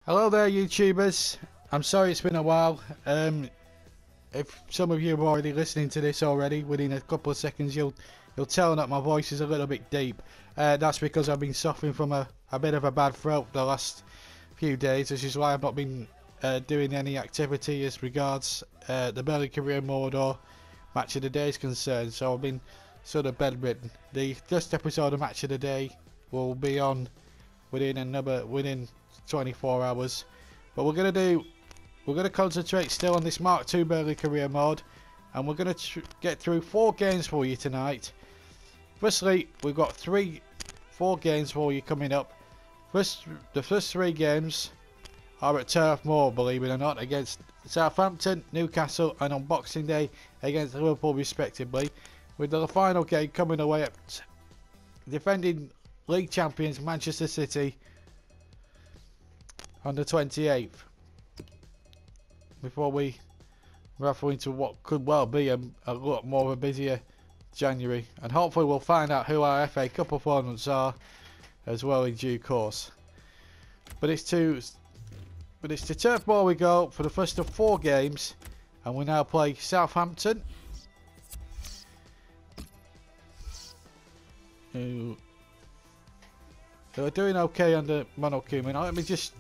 Hello there, YouTubers. I'm sorry it's been a while. If some of you are already listening to this already, within a couple of seconds you'll tell that my voice is a little bit deep. That's because I've been suffering from a bit of a bad throat the last few days. This is why I've not been doing any activity as regards the Burnley career mode or match of the day is concerned. So I've been sort of bedridden. The first episode of Match of the Day will be on within 24 hours, but we're gonna concentrate still on this Mark II Burnley career mode, and we're gonna get through 4 games for you tonight. Firstly, we've got 4 games for you coming up. The first 3 games are at Turf Moor, believe it or not, against Southampton, Newcastle, and on Boxing Day against Liverpool respectively, with the final game coming away at defending league champions Manchester City on the 28th, before we raffle into what could well be a lot more of a busier January, and hopefully we'll find out who our FA Cup opponents are as well in due course. But it's to Turf Moor we go for the first of 4 games, and we now play Southampton, who are doing okay under Koeman. Let me just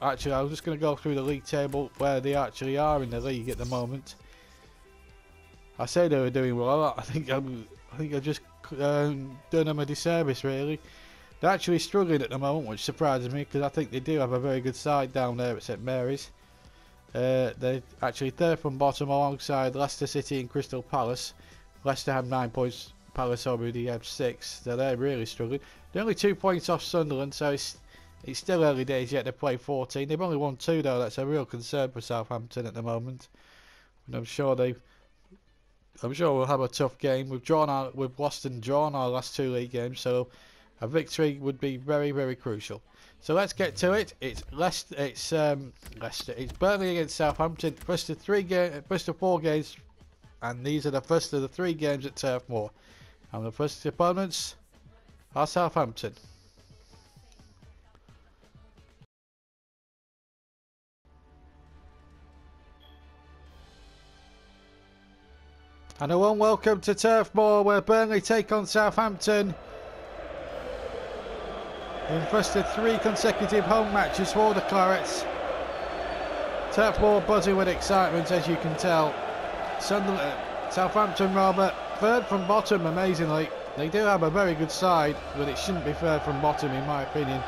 Actually, I was just going to go through the league table where they actually are in the league at the moment. I say they were doing well. I think I've just done them a disservice, really. They're actually struggling at the moment, which surprises me because I think they do have a very good side down there at St Mary's. They're actually 3rd from bottom alongside Leicester City and Crystal Palace. Leicester have 9 points, Palace already have 6, so they're really struggling. They're only 2 points off Sunderland, so it's still early days yet to play 14. They've only won 2 though. That's a real concern for Southampton at the moment. And I'm sure we'll have a tough game. We've lost and drawn our last 2 league games, so a victory would be very, very crucial. So let's get to it. It's Burnley against Southampton. First of 4 games, and these are the first of the 3 games at Turf Moor. And the first opponents are Southampton. And a warm welcome to Turf Moor, where Burnley take on Southampton in first of 3 consecutive home matches for the Clarets. Turf Moor buzzing with excitement, as you can tell. Southampton, rather, 3rd from bottom, amazingly. They do have a very good side, but it shouldn't be 3rd from bottom in my opinion,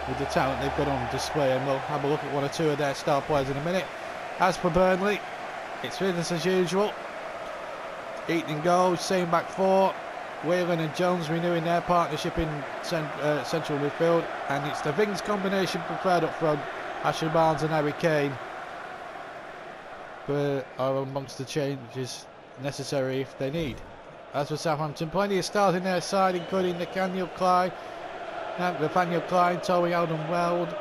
with the talent they've got on display, and we'll have a look at 1 or 2 of their star players in a minute. As for Burnley, it's business as usual. Eaton goals, same back 4. Whelan and Jones renewing their partnership in central midfield, and it's the Vings combination preferred up front. Ashley Barnes and Harry Kane are amongst the changes necessary if they need. As for Southampton, plenty of stars in their side, including Nathaniel Klein, Toby Alderweireld,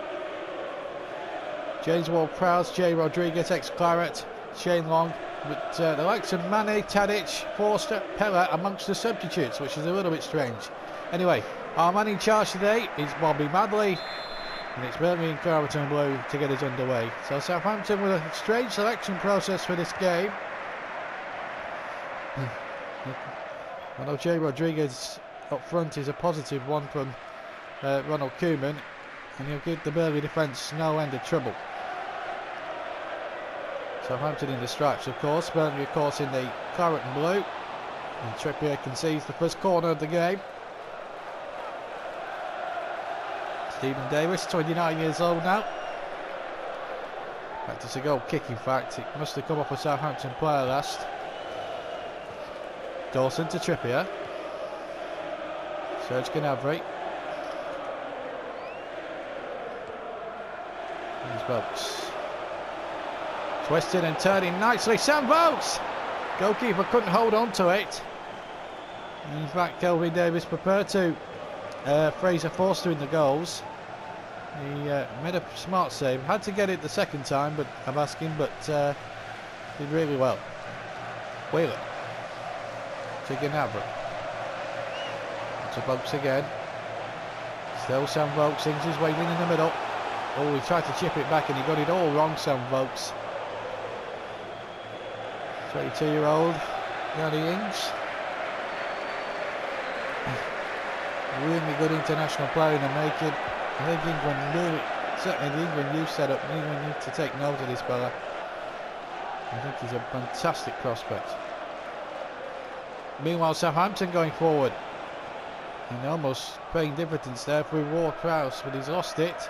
James Ward-Prowse, Jay Rodriguez, ex-Claret, Shane Long. But the likes of Mane, Tadic, Forster, Pella amongst the substitutes, which is a little bit strange. Anyway, our man in charge today is Bobby Madley, and it's Burnley and Claret and Blue to get us underway. So Southampton with a strange selection process for this game. I know Jay Rodriguez up front is a positive one from Ronald Koeman, and he'll give the Burnley defence no end of trouble. Southampton in the stripes, of course. Burnley, of course, in the claret and blue. And Trippier concedes the first corner of the game. Stephen Davis, 29 years old now. Practice a goal kick, in fact. It must have come off a Southampton player last. Dawson to Trippier. Serge Gnabry. Here's Vokes. Twisted and turning nicely, Sam Vokes! Goalkeeper couldn't hold on to it. In fact, Kelvin Davis preferred to Fraser Forster in the goals. He made a smart save. Had to get it the second time, but I'm asking, but did really well. Wheeler to Gnabry. To Vokes again. Still Sam Vokes sings his way in the middle. Oh, he tried to chip it back and he got it all wrong, Sam Vokes. 22-year-old Danny Ings. Really good international player in the making. I think England really, certainly the England youth setup, England need to take note of this fella. I think he's a fantastic prospect. Meanwhile, Southampton going forward. And almost paying dividends there for Ward-Prowse, but he's lost it.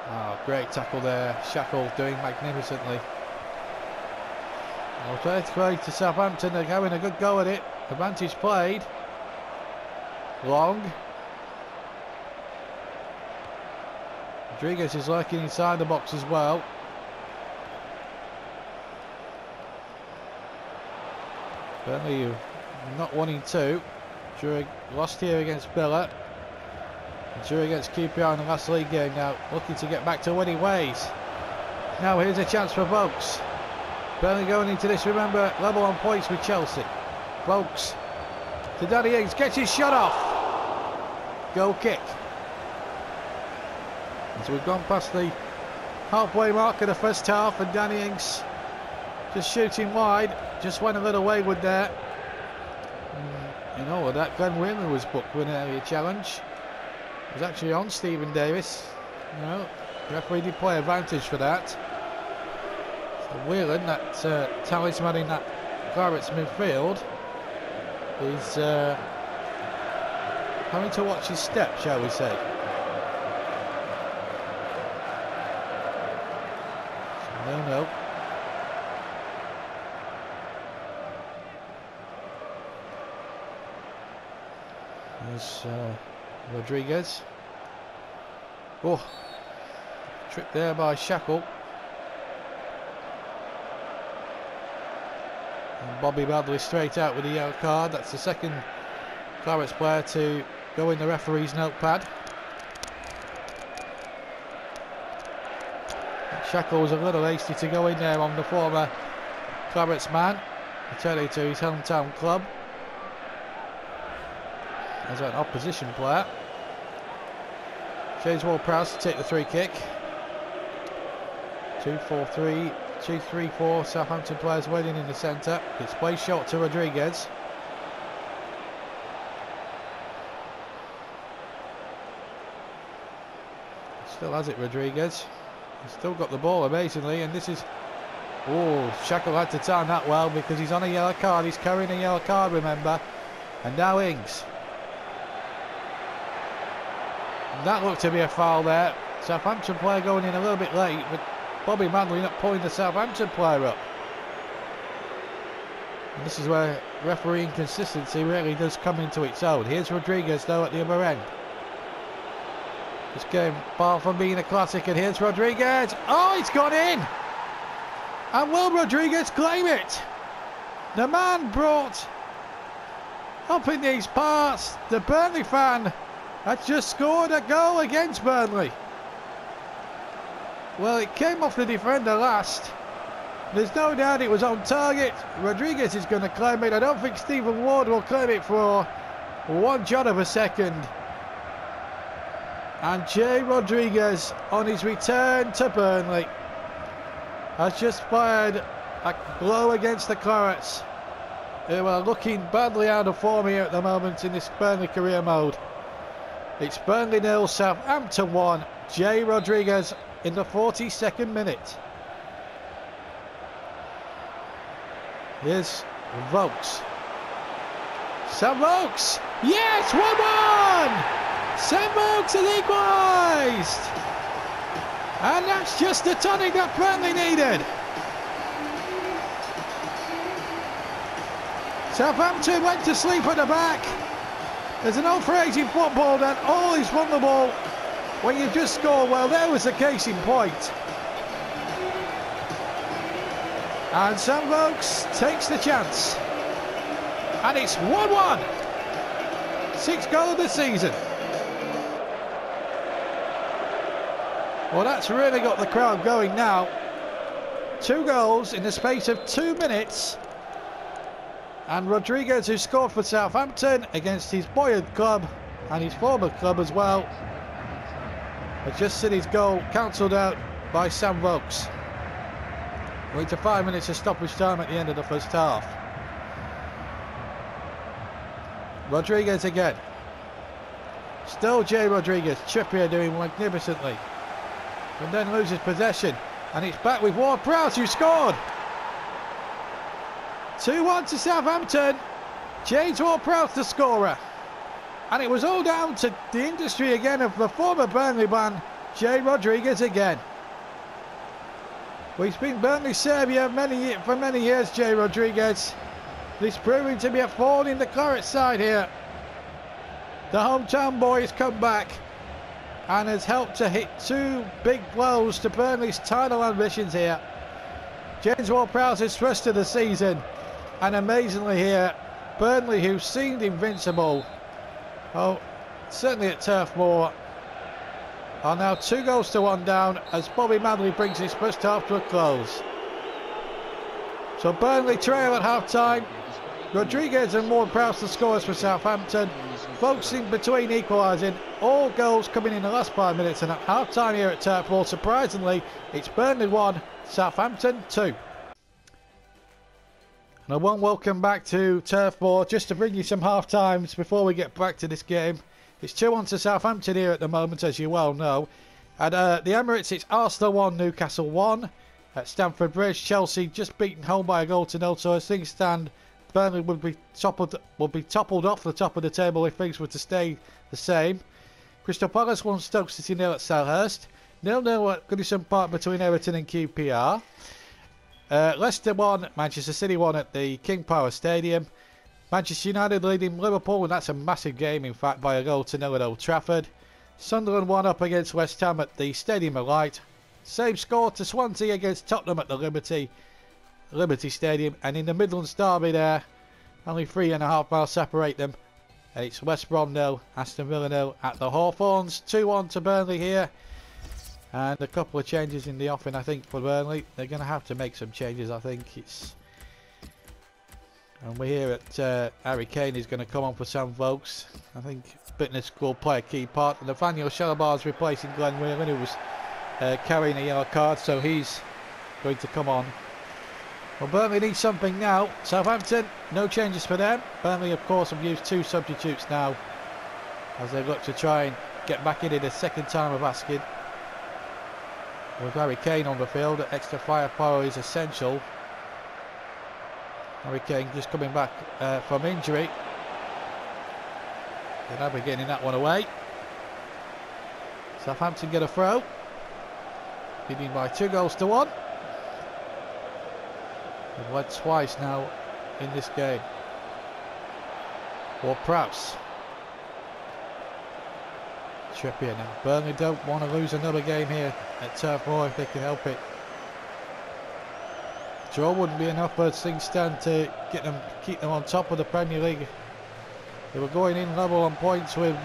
Oh, great tackle there. Shackle doing magnificently. I'll try to play to Southampton. They're having a good go at it. Advantage played. Long. Rodriguez is lurking inside the box as well. Burnley not wanting to. Drew lost here against Villa. Drew against QPR in the last league game now. Looking to get back to winning ways. Now here's a chance for Vokes. Burnley going into this, remember, level on points with Chelsea. Vokes to Danny Ings. Gets his shot off. Goal kick. So we've gone past the halfway mark of the first half and Danny Ings just shooting wide. Just went a little wayward there. You know that Glenn Whelan was booked with an area challenge. It was actually on Stephen Davis. You know, the referee did play advantage for that. So Whelan, that talisman in that Claret's midfield, is having to watch his step, shall we say. So no. There's Rodriguez. Oh, trick there by Shackle. And Bobby Bradley straight out with a yellow card. That's the second Clarets player to go in the referee's notepad. Shackle was a little hasty to go in there on the former Clarets man, returning to his hometown club as an opposition player. James Ward-Prowse to take the free kick. 2-4-3, 2-3-4. Southampton players waiting in the centre. It's played short to Rodriguez. Still has it, Rodriguez. He's still got the ball amazingly, and this is... Oh, Shackle had to time that well because he's on a yellow card. He's carrying a yellow card, remember. And now Ings. That looked to be a foul there. Southampton player going in a little bit late, but Bobby Manley not pulling the Southampton player up. And this is where referee inconsistency really does come into its own. Here's Rodriguez though at the other end. This game far from being a classic, and here's Rodriguez. Oh, it's gone in! And will Rodriguez claim it? The man brought up in these parts, the Burnley fan had just scored a goal against Burnley. Well, it came off the defender last. There's no doubt it was on target. Rodriguez is going to claim it. I don't think Stephen Ward will claim it for one jot of a second. And Jay Rodriguez, on his return to Burnley, has just fired a blow against the Clarets, who are looking badly out of form here at the moment in this Burnley career mode. It's Burnley 0, Southampton 1. Jay Rodriguez in the 42nd minute. Here's Vokes. Sam Vokes! Yes, 1-1! Sam Vokes has equalised! And that's just the tonic that Burnley needed. Southampton went to sleep at the back. There's an old phrase in football that all is vulnerable when you just score. Well, there was the case in point. And Sam Vokes takes the chance. And it's 1-1. 6th goal of the season. Well, that's really got the crowd going now. 2 goals in the space of 2 minutes. And Rodriguez, who scored for Southampton against his boyhood club and his former club as well, has just seen his goal cancelled out by Sam Vokes. We're into 5 minutes of stoppage time at the end of the first half. Rodriguez again. Still Jay Rodriguez. Trippier doing magnificently. And then loses possession. And it's back with Ward-Prowse, who scored. 2-1 to Southampton. James Ward-Prowse the scorer. And it was all down to the industry again of the former Burnley man, Jay Rodriguez again. Well, he's been Burnley saviour for many years, Jay Rodriguez. He's proving to be a thorn in the Claret side here. The hometown boy has come back and has helped to hit 2 big blows to Burnley's title ambitions here. James Ward-Prowse's first of the season, and amazingly here, Burnley, who seemed invincible, certainly at Turf Moor, are now 2-1 down as Bobby Manley brings his first half to a close. So Burnley trail at half-time. Rodriguez and Ward-Prowse the scorers for Southampton. Folks in between equalising. All goals coming in the last 5 minutes, and at half-time here at Turf Moor, surprisingly, it's Burnley 1, Southampton 2. And a warm welcome back to Turf Moor, just to bring you some half-times before we get back to this game. It's 2-1 to Southampton here at the moment, as you well know. At the Emirates, it's Arsenal 1, Newcastle 1. At Stamford Bridge, Chelsea just beaten home by a 0-0. So as things stand, Burnley would be toppled off the top of the table if things were to stay the same. Crystal Palace 1, Stoke City 0 at Selhurst. 0-0 at Goodison Park between Everton and QPR. Leicester 1, Manchester City 1 at the King Power Stadium. Manchester United leading Liverpool, and that's a massive game in fact, by a 0-0 at Old Trafford. Sunderland 1 up against West Ham at the Stadium of Light. Same score to Swansea against Tottenham at the Liberty Stadium, and in the Midlands derby there, only 3.5 miles separate them. And it's West Brom 0, Aston Villa 0 at the Hawthorns. 2-1 to Burnley here. And a couple of changes in the offing, I think, for Burnley. They're going to have to make some changes, I think. And we're here at Harry Kane is going to come on for Sam Vokes. I think fitness will play a key part. And Nathaniel Shalabar is replacing Glenn Whelan, who was carrying a yellow card, so he's going to come on. Well, Burnley needs something now. Southampton, no changes for them. Burnley, of course, have used 2 substitutes now as they look to try and get back in it a second time of asking. With Harry Kane on the field, extra firepower is essential. Harry Kane just coming back from injury. They'll now be getting that one away. Southampton get a throw. Leading by 2-1. They've led twice now in this game. Ward-Prowse. Trippier now. Burnley don't want to lose another game here at Turf Moor if they can help it. Draw wouldn't be enough as things stand to keep them on top of the Premier League. They were going in level on points with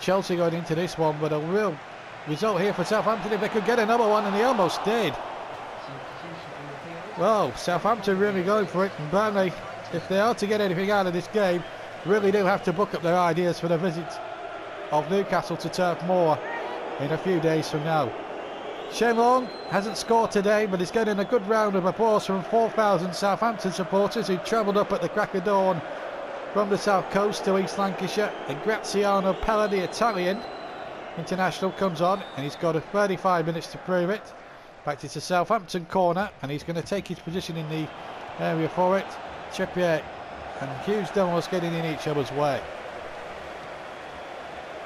Chelsea going into this one, but a real result here for Southampton if they could get another one, and they almost did. Well, Southampton really going for it, and Burnley, if they are to get anything out of this game, really do have to book up their ideas for the visit of Newcastle to Turf Moor in a few days from now. Shane Long hasn't scored today, but he's getting a good round of applause from 4,000 Southampton supporters who travelled up at the crack of dawn from the south coast to East Lancashire. And Graziano Pella, the Italian international, comes on, and he's got 35 minutes to prove it. In fact, it's a Southampton corner, and he's going to take his position in the area for it. Trippier and Hughes Dunlop's getting in each other's way.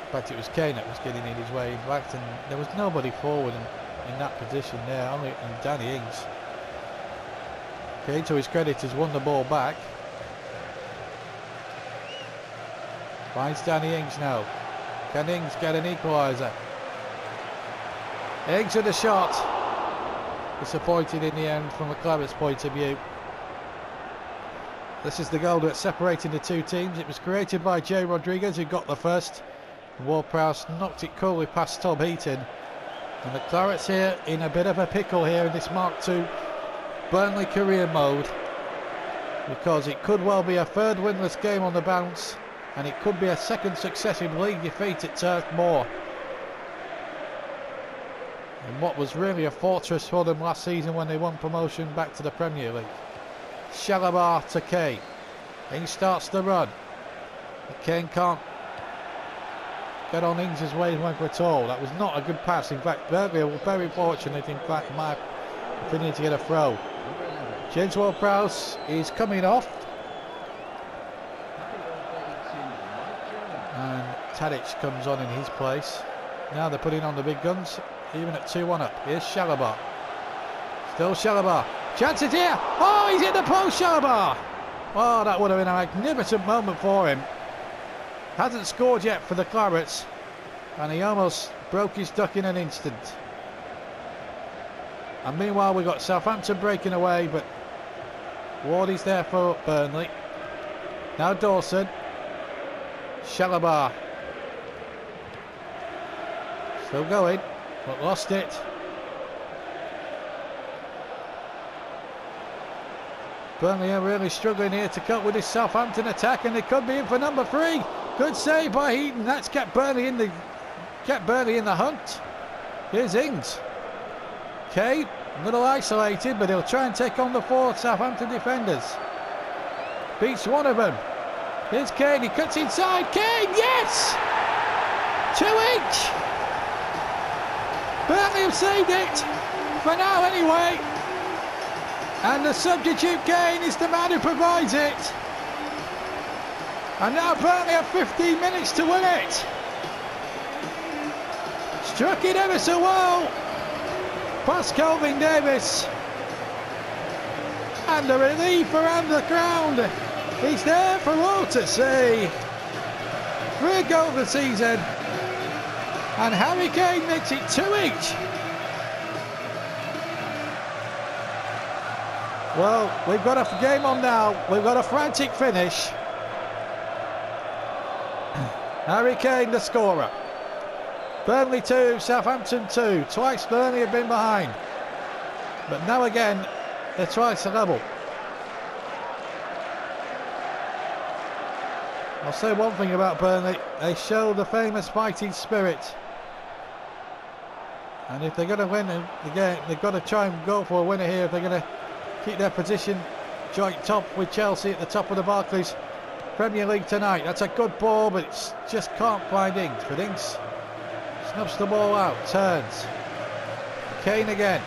In fact, it was Kane that was getting in his way, in fact, and there was nobody forward in that position there, only Danny Ings. Kane, to his credit, has won the ball back. Finds Danny Ings now. Can Ings get an equaliser? Ings with a shot. Disappointed in the end from the Claret's point of view. This is the goal that's separating the two teams. It was created by Jay Rodriguez, who got the first. Ward-Prowse knocked it coolly past Tom Heaton. And the Clarets here in a bit of a pickle here in this Mark II Burnley career mode, because it could well be a third winless game on the bounce, and it could be a second successive league defeat at Turf Moor, in what was really a fortress for them last season when they won promotion back to the Premier League. Shalabar to Kane. He starts the run. But Kane can't get on Ings' wavelength at all. That was not a good pass. In fact, Burnley were very fortunate, in fact, in my opinion, to get a throw. James Ward-Prowse is coming off. And Tadic comes on in his place. Now they're putting on the big guns, even at 2-1 up. Here's Shalabar. Still Shalabar. Chances here. Oh, he's in the post, Shalabar. Oh, that would have been a magnificent moment for him. Hasn't scored yet for the Clarets, and he almost broke his duck in an instant. And meanwhile, we've got Southampton breaking away, but Wardy's there for Burnley. Now Dawson. Shalabar. Still going, but lost it. Burnley are really struggling here to cope with this Southampton attack, and they could be in for number 3. Good save by Heaton. That's kept Burnley in the hunt. Here's Ings. Kane, a little isolated, but he'll try and take on the 4 Southampton defenders. Beats one of them. Here's Kane. He cuts inside. Kane, yes! 2-inch. Burnley have saved it for now, anyway. And the substitute Kane is the man who provides it. And now Burnley have 15 minutes to win it. Struck it ever so well. Past Kelvin Davis. And a relief around the ground. He's there for all to see. 3 goals this season. And Harry Kane makes it 2-each. Well, we've got a game on now. We've got a frantic finish. Harry Kane, the scorer. Burnley 2, Southampton 2. Twice Burnley have been behind. But now again, they're twice level. I'll say one thing about Burnley. They show the famous fighting spirit. And if they're going to win the game, they've got to try and go for a winner here if they're going to keep their position joint top with Chelsea at the top of the Barclays Premier League tonight. That's a good ball, but it just can't find Ings. But Ings snubs the ball out, turns. Kane again.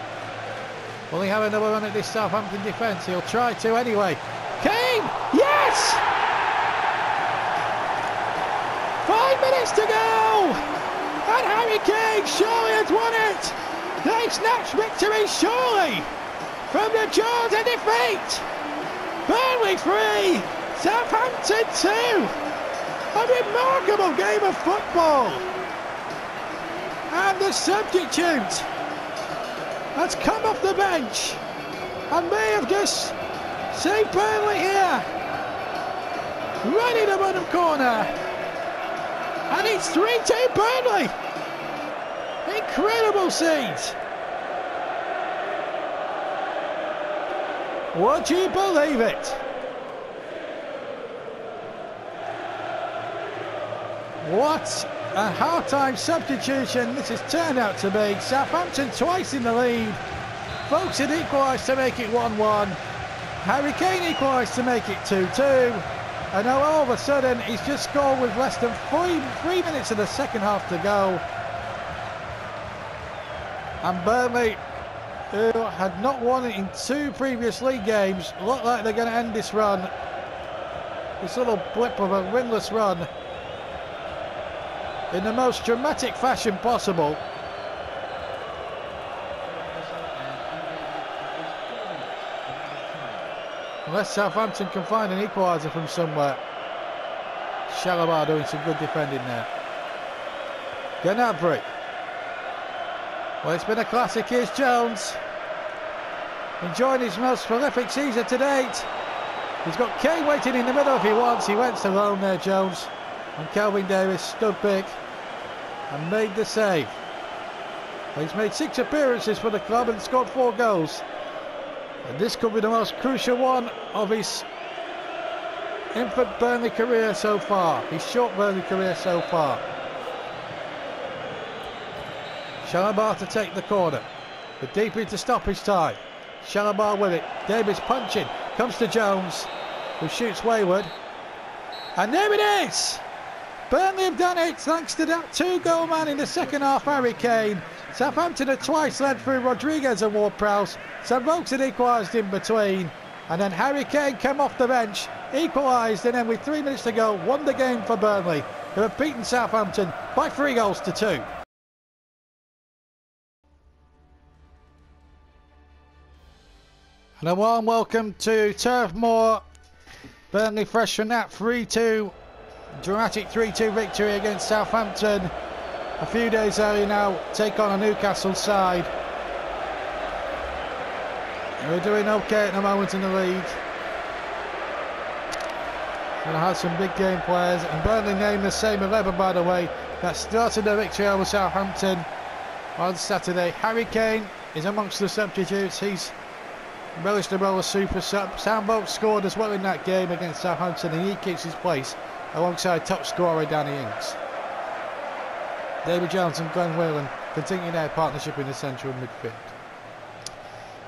Will he have another run at this Southampton defence? He'll try to anyway. Kane! Yes! 5 minutes to go! And Harry Kane surely has won it! They snatched victory surely from the jaws of defeat! Burnley 3, Southampton 2! A remarkable game of football! And the substitute has come off the bench and may have just saved Burnley here. Right in the bottom corner. And it's 3-2 Burnley. Incredible scenes. Would you believe it? What a half-time substitution this has turned out to be. Southampton twice in the lead. Folks had equalised to make it 1-1. Harry Kane equalised to make it 2-2. And now all of a sudden he's just scored with less than 3 minutes of the second half to go. And Burnley, who had not won it in 2 previous league games, look like they're going to end this run. This little blip of a winless run in the most dramatic fashion possible. Unless Southampton can find an equaliser from somewhere. Shalabar doing some good defending there. Gnabry. Well, it's been a classic. Here's Jones. Enjoying his most prolific season to date. He's got Kane waiting in the middle if he wants. He went alone there, Jones. And Kelvin Davis stood big and made the save. He's made 6 appearances for the club and scored 4 goals. And this could be the most crucial one of his infant Burnley career so far. His short Burnley career so far. Shalabar to take the corner. But deep into stoppage time. Shalabar with it. Davis punching. Comes to Jones, who shoots wayward. And there it is! Burnley have done it thanks to that 2-goal man in the second half, Harry Kane. Southampton had twice led through Rodriguez and Ward-Prowse. St Vokes had equalised in between. And then Harry Kane came off the bench, equalised, and then with 3 minutes to go, won the game for Burnley, who have beaten Southampton by 3-2. And a warm welcome to Turf Moor. Burnley fresh from that 3-2, dramatic 3-2 victory against Southampton. A few days earlier now, take on a Newcastle side. We're doing okay at the moment in the league. And I had some big game players, and Burnley named the same 11, by the way, that started the victory over Southampton on Saturday. Harry Kane is amongst the substitutes. He's relished the role of super sub. St Vokes scored as well in that game against Southampton, and he keeps his place alongside top scorer Danny Ings. David Jones and Glenn Whelan continue their partnership in the central midfield.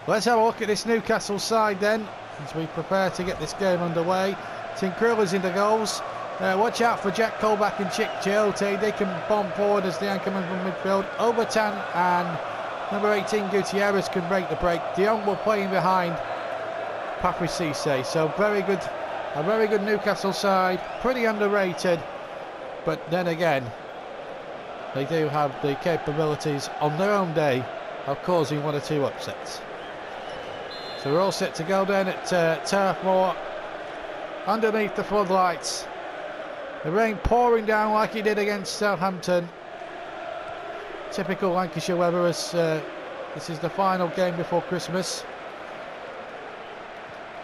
Let's have a look at this Newcastle side then, as we prepare to get this game underway. Tinkril is in the goals. Watch out for Jack Colback and Chick Chiote. They can bomb forward as the anchorman from midfield. Overton and number 18 Gutierrez can break the break. De Jong will play in behind Patrick Cisse. So a very good Newcastle side. Pretty underrated, but then again, they do have the capabilities on their own day of causing 1 or 2 upsets. So we're all set to go then at Turf Moor, underneath the floodlights. The rain pouring down like it did against Southampton. Typical Lancashire weather, as this is the final game before Christmas.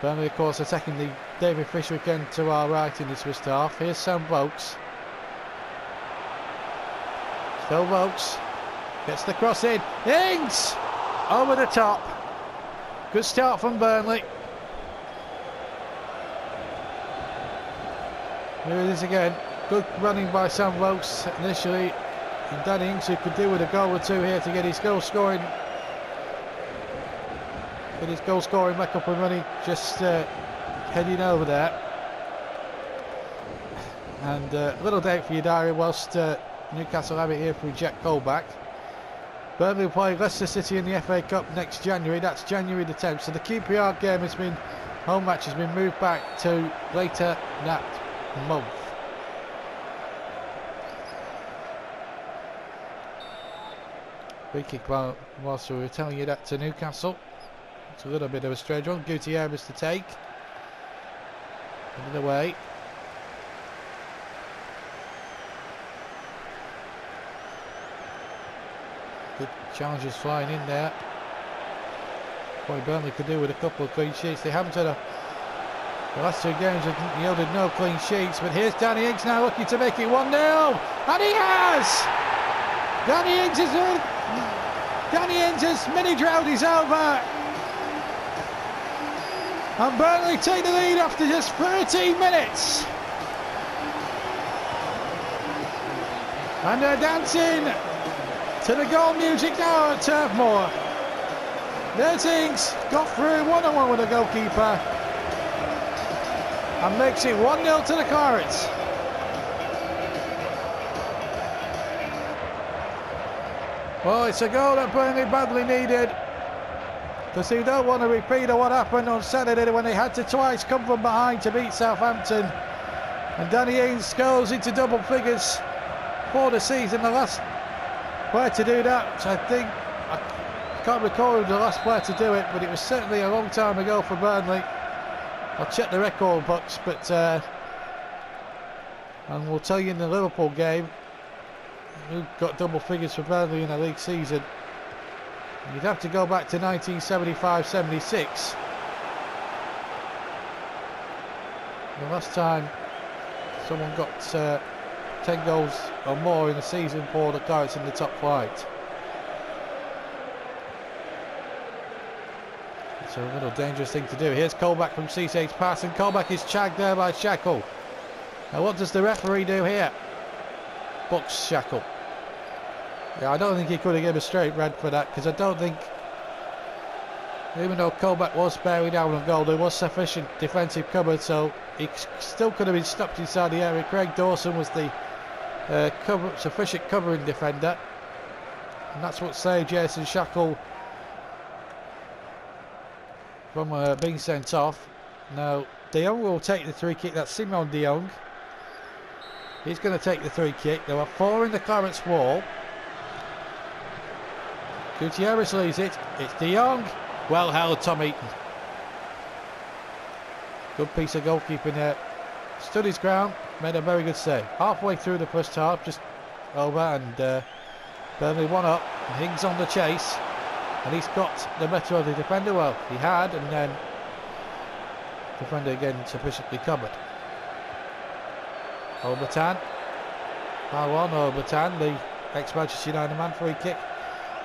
Burnley, of course, attacking the David Fish weekend to our right in this first half. Here's St Vokes. Still Vokes. Gets the cross in. Ings! Over the top. Good start from Burnley. Here it is again. Good running by St Vokes initially. And Danny Ings, who could do with a goal or two here to get his goal scoring. Get his goal scoring back up and running. Just heading over there. And a little date for your diary whilst Newcastle have it here through Jack Colback. Burnley will play Leicester City in the FA Cup next January. That's January the 10th. So the QPR game home match has been moved back to later that month. Free kick whilst we were telling you that to Newcastle. It's a little bit of a strange one. Gutierrez to take. Under the way. Good challenges flying in there. Boy, Burnley could do with a couple of clean sheets. They haven't had the last 2 games have yielded no clean sheets, but here's Danny Ings now looking to make it 1-0, and he has! Danny Ings' mini drought is over, and Burnley take the lead after just 13 minutes. And they're dancing to the goal music now at Turf Moor. There's Ings, got through 1-on-1 with the goalkeeper, and makes it 1-0 to the Clarets. Well, it's a goal that Burnley badly needed, because they don't want to repeat of what happened on Saturday when they had to twice come from behind to beat Southampton. And Danny Ings goes into double figures for the season. The last player to do that, I think, I can't recall the last player to do it, but it was certainly a long time ago for Burnley. I'll check the record books, but and we'll tell you in the Liverpool game who got double figures for Burnley in a league season. You'd have to go back to 1975-76. The last time someone got 10 goals or more in a season for the Clarets in the top flight. So a little dangerous thing to do. Here's Colback from Cisse's pass, and Colback is shagged there by Shackle. Now what does the referee do here? Books Shackle. Yeah, I don't think he could have given a straight red for that, because I don't think, even though Colback was bearing down on goal, there was sufficient defensive cover, so he still could have been stopped inside the area. Craig Dawson was the sufficient covering defender, and that's what saved Jason Shackle from being sent off. Now De Jong will take the free kick. That's Simon De Jong. He's going to take the free kick. There are 4 in the Clarets wall. Gutierrez leaves it. It's De Jong. Well held, Tom Eaton. Good piece of goalkeeping there. Stood his ground, made a very good save. Halfway through the first half, just over, and Burnley 1 up. And Higgs on the chase, and he's got the better of the defender. Well, he had, and then defender again sufficiently covered. Obertan. How on Obertan, the ex-Manchester United man, free kick.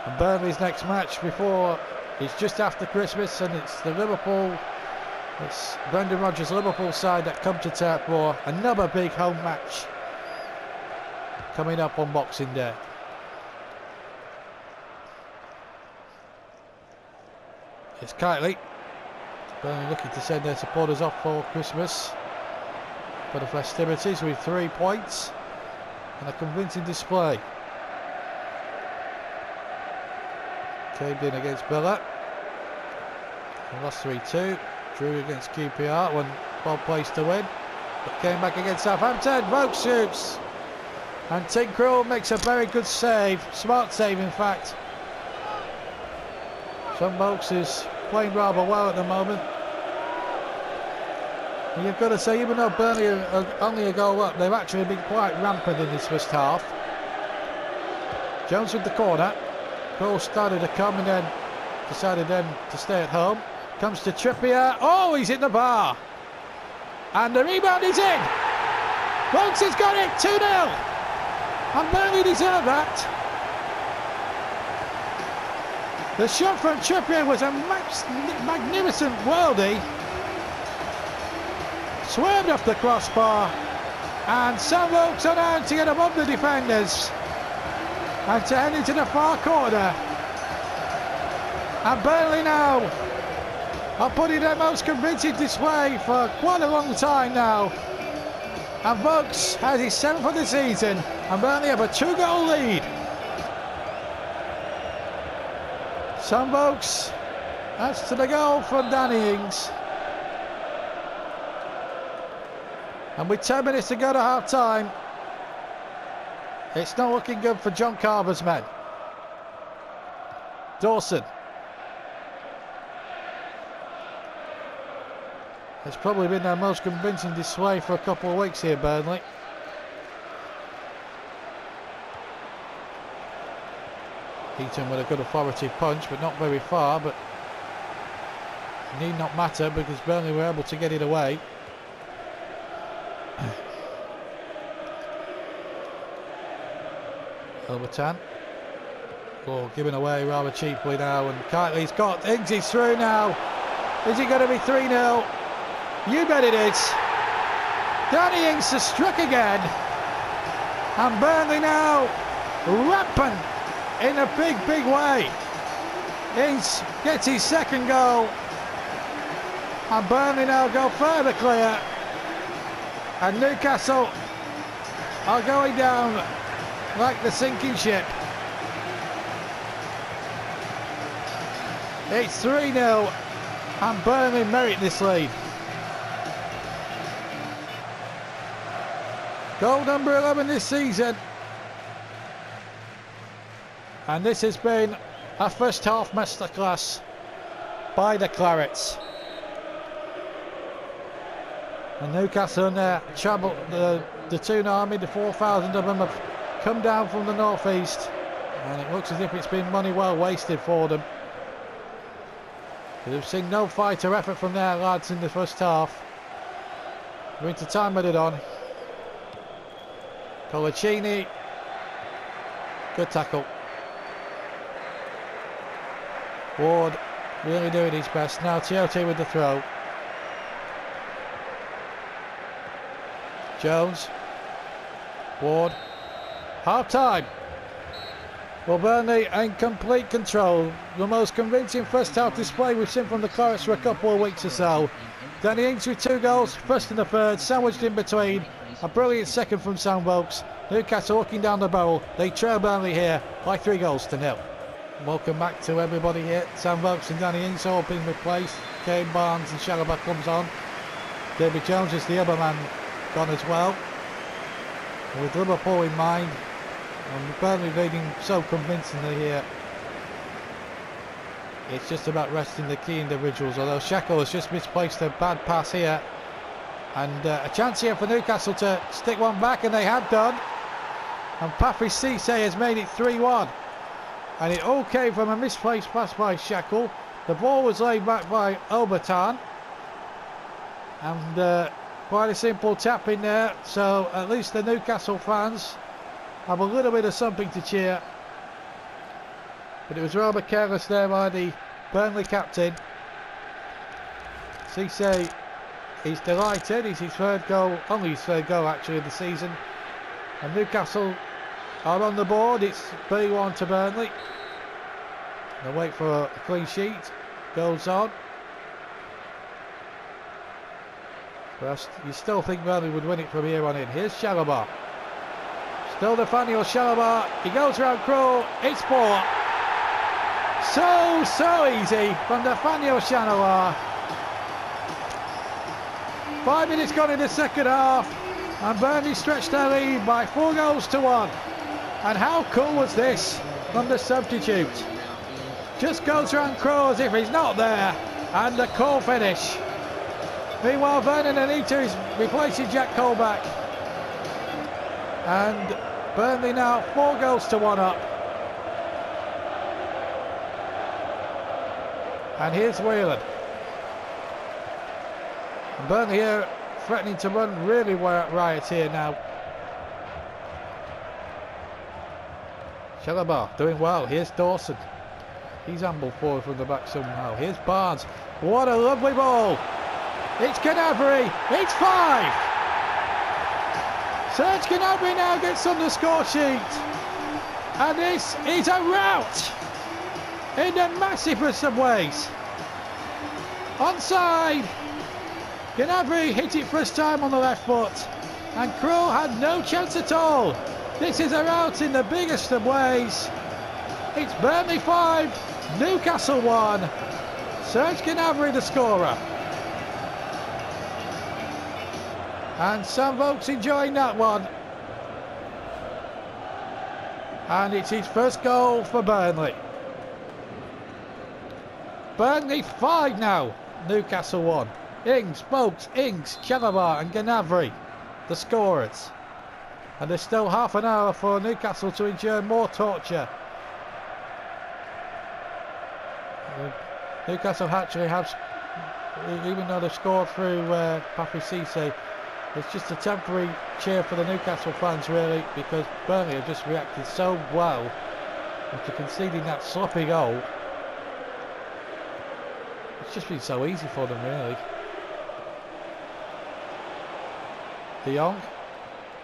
And Burnley's next match before is just after Christmas, and it's the Liverpool. It's Brendan Rodgers' Liverpool side that come to Turf Moor. Another big home match coming up on Boxing Day. It's Kitely. Burnley looking to send their supporters off for Christmas, for the festivities, with 3 points and a convincing display. Caved in against Villa. They lost 3-2. Drew against QPR when well placed to win, but came back against Southampton. Vokes shoots, and Tinkrell makes a very good save, smart save in fact. Sean Vokes is playing rather well at the moment. And you've got to say, even though Burnley are only a goal up, they've actually been quite rampant in this first half. Jones with the corner. Goal started to come and then decided then to stay at home. Comes to Trippier. Oh, he's hit the bar. And the rebound is in. Vokes has got it. 2-0. And Burnley deserve that. The shot from Trippier was a magnificent worldie. Swerved off the crossbar. And Sam Vokes on out to get above the defenders. And to head into the far corner. And Burnley now are putting their most convincing display for quite a long time now. And Vokes has his 7th of the season, and Burnley have a 2-goal lead. Sam Vokes adds to the goal from Danny Ings. And with 10 minutes to go to half time, it's not looking good for John Carver's men. Dawson. It's probably been their most convincing display for a couple of weeks here, Burnley. Heaton with a good authoritative punch, but not very far, but it need not matter because Burnley were able to get it away. Obertan. Oh, given away rather cheaply now, and Kitely's got Ings is through now. Is it going to be 3-0? You bet it is. Danny Ings has struck again. And Burnley now rampant in a big, big way. Ings gets his 2nd goal. And Burnley now go further clear. And Newcastle are going down like the sinking ship. It's 3-0. And Burnley merit this lead. Goal number 11 this season. And this has been a first half masterclass by the Clarets. And Newcastle and their travel, the Toon Army, the 4,000 of them have come down from the northeast. And it looks as if it's been money well wasted for them. We've seen no fight or effort from their lads in the first half. We're into time added on. Colaccini, good tackle. Ward Really doing his best. Now Tiote with the throw. Jones. Ward. Half time. Well, Burnley in complete control. The most convincing first half display we've seen from the Clarets for a couple of weeks or so. Danny Ings with 2 goals, first and the third, sandwiched in between. A brilliant second from Sam Vokes. Newcastle looking down the barrel. They trail Burnley here by 3 goals to 0. Welcome back to everybody here. Sam Vokes and Danny Ings all being replaced. Kane, Barnes and Chalobah comes on. David Jones is the other man gone as well. And with Liverpool in mind, and Burnley leading so convincingly here, it's just about resting the key individuals, although Shackle has just misplaced a bad pass here. And a chance here for Newcastle to stick one back, and they have done. And Patrick Cisse has made it 3-1. And it all came from a misplaced pass by Shackle. The ball was laid back by Obertan. And quite a simple tap in there, so at least the Newcastle fans have a little bit of something to cheer. But it was rather careless there by the Burnley captain. Cisse, he's delighted. It's his third goal, only his third goal actually of the season. And Newcastle are on the board. It's 3-1 to Burnley. They wait for a clean sheet. Goes on. But you still think Burnley would win it from here on in. Here's Chalobah. Still Nathaniel Chalobah. He goes around Krul. It's 4. So easy from Nathaniel Chalobah. 5 minutes gone in the second half. And Burnley stretched their lead by 4 goals to 1. And how cool was this from the substitute? Just goes around Krul as if he's not there. And a cool finish. Meanwhile, Vernon Anita is replacing Jack Colback. And Burnley now 4 goals to 1 up. And here's Whelan. And Burnley here threatening to run really riot here now. Chalobah doing well. Here's Dawson. He's ambled forward from the back somehow. Here's Barnes. What a lovely ball. It's Gnabry. It's 5. Serge Gnabry now gets on the score sheet. And this is a rout in the massivest of ways. Onside. Gnabry hit it first time on the left foot. And Krul had no chance at all. This is a rout in the biggest of ways. It's Burnley 5, Newcastle 1. Serge Gnabry the scorer. And Sam Vokes enjoying that one. And it's his first goal for Burnley. Burnley 5 now, Newcastle 1. Ings, Vokes, Ings, Chalobah and Gnabry, the scorers. And there's still half an hour for Newcastle to endure more torture. Newcastle actually have, even though they've scored through Patrick Cisse, it's just a temporary cheer for the Newcastle fans really, because Burnley have just reacted so well after conceding that sloppy goal. It's just been so easy for them really. De Jong,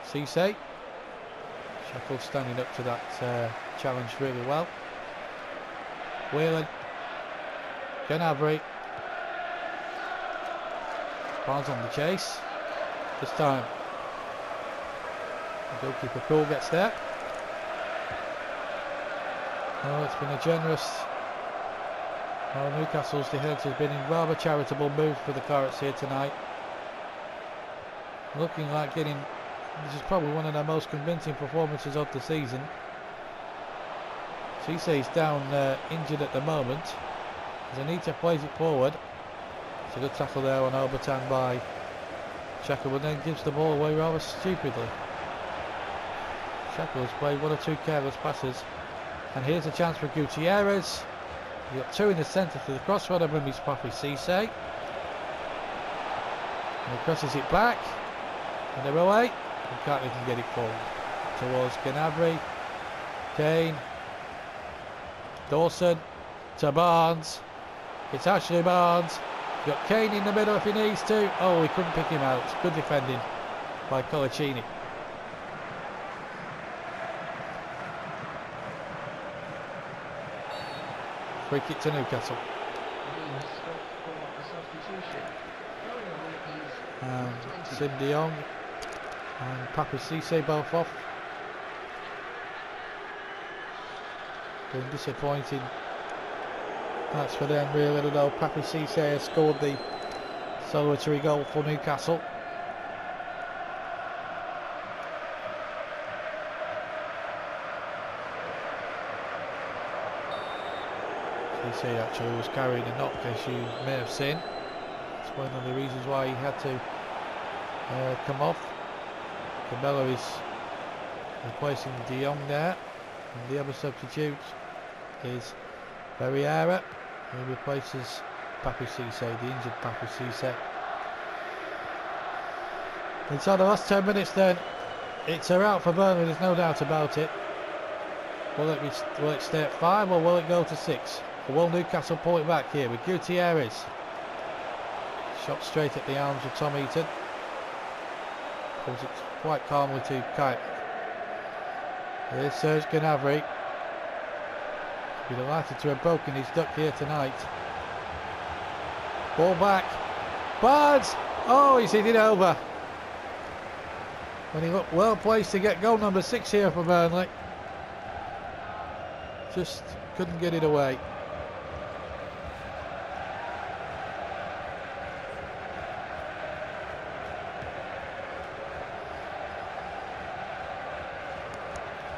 Cisse, Shackle standing up to that challenge really well. Whelan, Gnabry, Barnes on the chase. This time, the goalkeeper Krul gets there. Oh, it's been a generous. Oh, Newcastle's defence has been in rather charitable mood for the Clarets here tonight. Looking like getting. This is probably one of their most convincing performances of the season. Cisse's down injured at the moment. As Anita plays it forward. It's a good tackle there on Obertan by Shackle, but then gives the ball away rather stupidly. Shackle has played 1 or 2 careless passes. And here's a chance for Gutierrez. You've got 2 in the centre to the crossroad of him is Patrick Cisse. And he crosses it back. And they're away. And can't even get it forward. Towards Gnabry. Kane. Dawson. To Barnes. It's Ashley Barnes. He's got Kane in the middle if he needs to. Oh, he couldn't pick him out. Good defending by Colaccini. Free kick to Newcastle. Sim de Jong and Papa Cisse both off. Been disappointing. That's for them really, though. Papa Cisse has scored the solitary goal for Newcastle. Cisse actually was carrying a knock, as you may have seen. It's one of the reasons why he had to come off. Cabella is replacing De Jong there, and the other substitute is Ferreira, who replaces Papu Cisse, the injured Papu Cisse. Inside the last 10 minutes then, it's a rout for Burnley, there's no doubt about it. Will it stay at 5 or will it go to 6? Or will Newcastle pull it back here with Gutierrez? Shot straight at the arms of Tom Eaton. Pulls it quite calmly to Kite. Here's Serge Gnabry. Be delighted to have broken his duck here tonight. Ball back. Barnes! Oh, he's hit it over. When he looked well placed to get goal number 6 here for Burnley. Just couldn't get it away.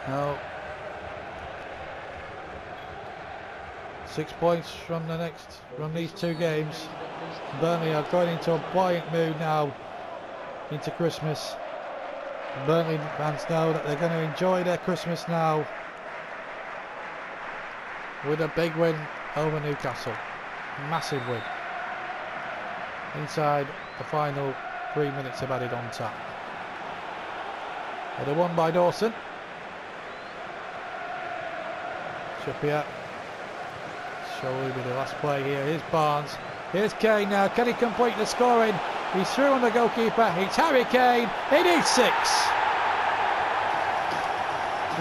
No. 6 points from these 2 games. Burnley are going into a buoyant mood now into Christmas. Burnley fans know that they're going to enjoy their Christmas now with a big win over Newcastle. Massive win. Inside the final 3 minutes of added on time. Header won by Dawson. Trippier. Surely with the last play here. Here's Barnes. Here's Kane now. Can he complete the scoring? He's through on the goalkeeper. It's Harry Kane. It is 6.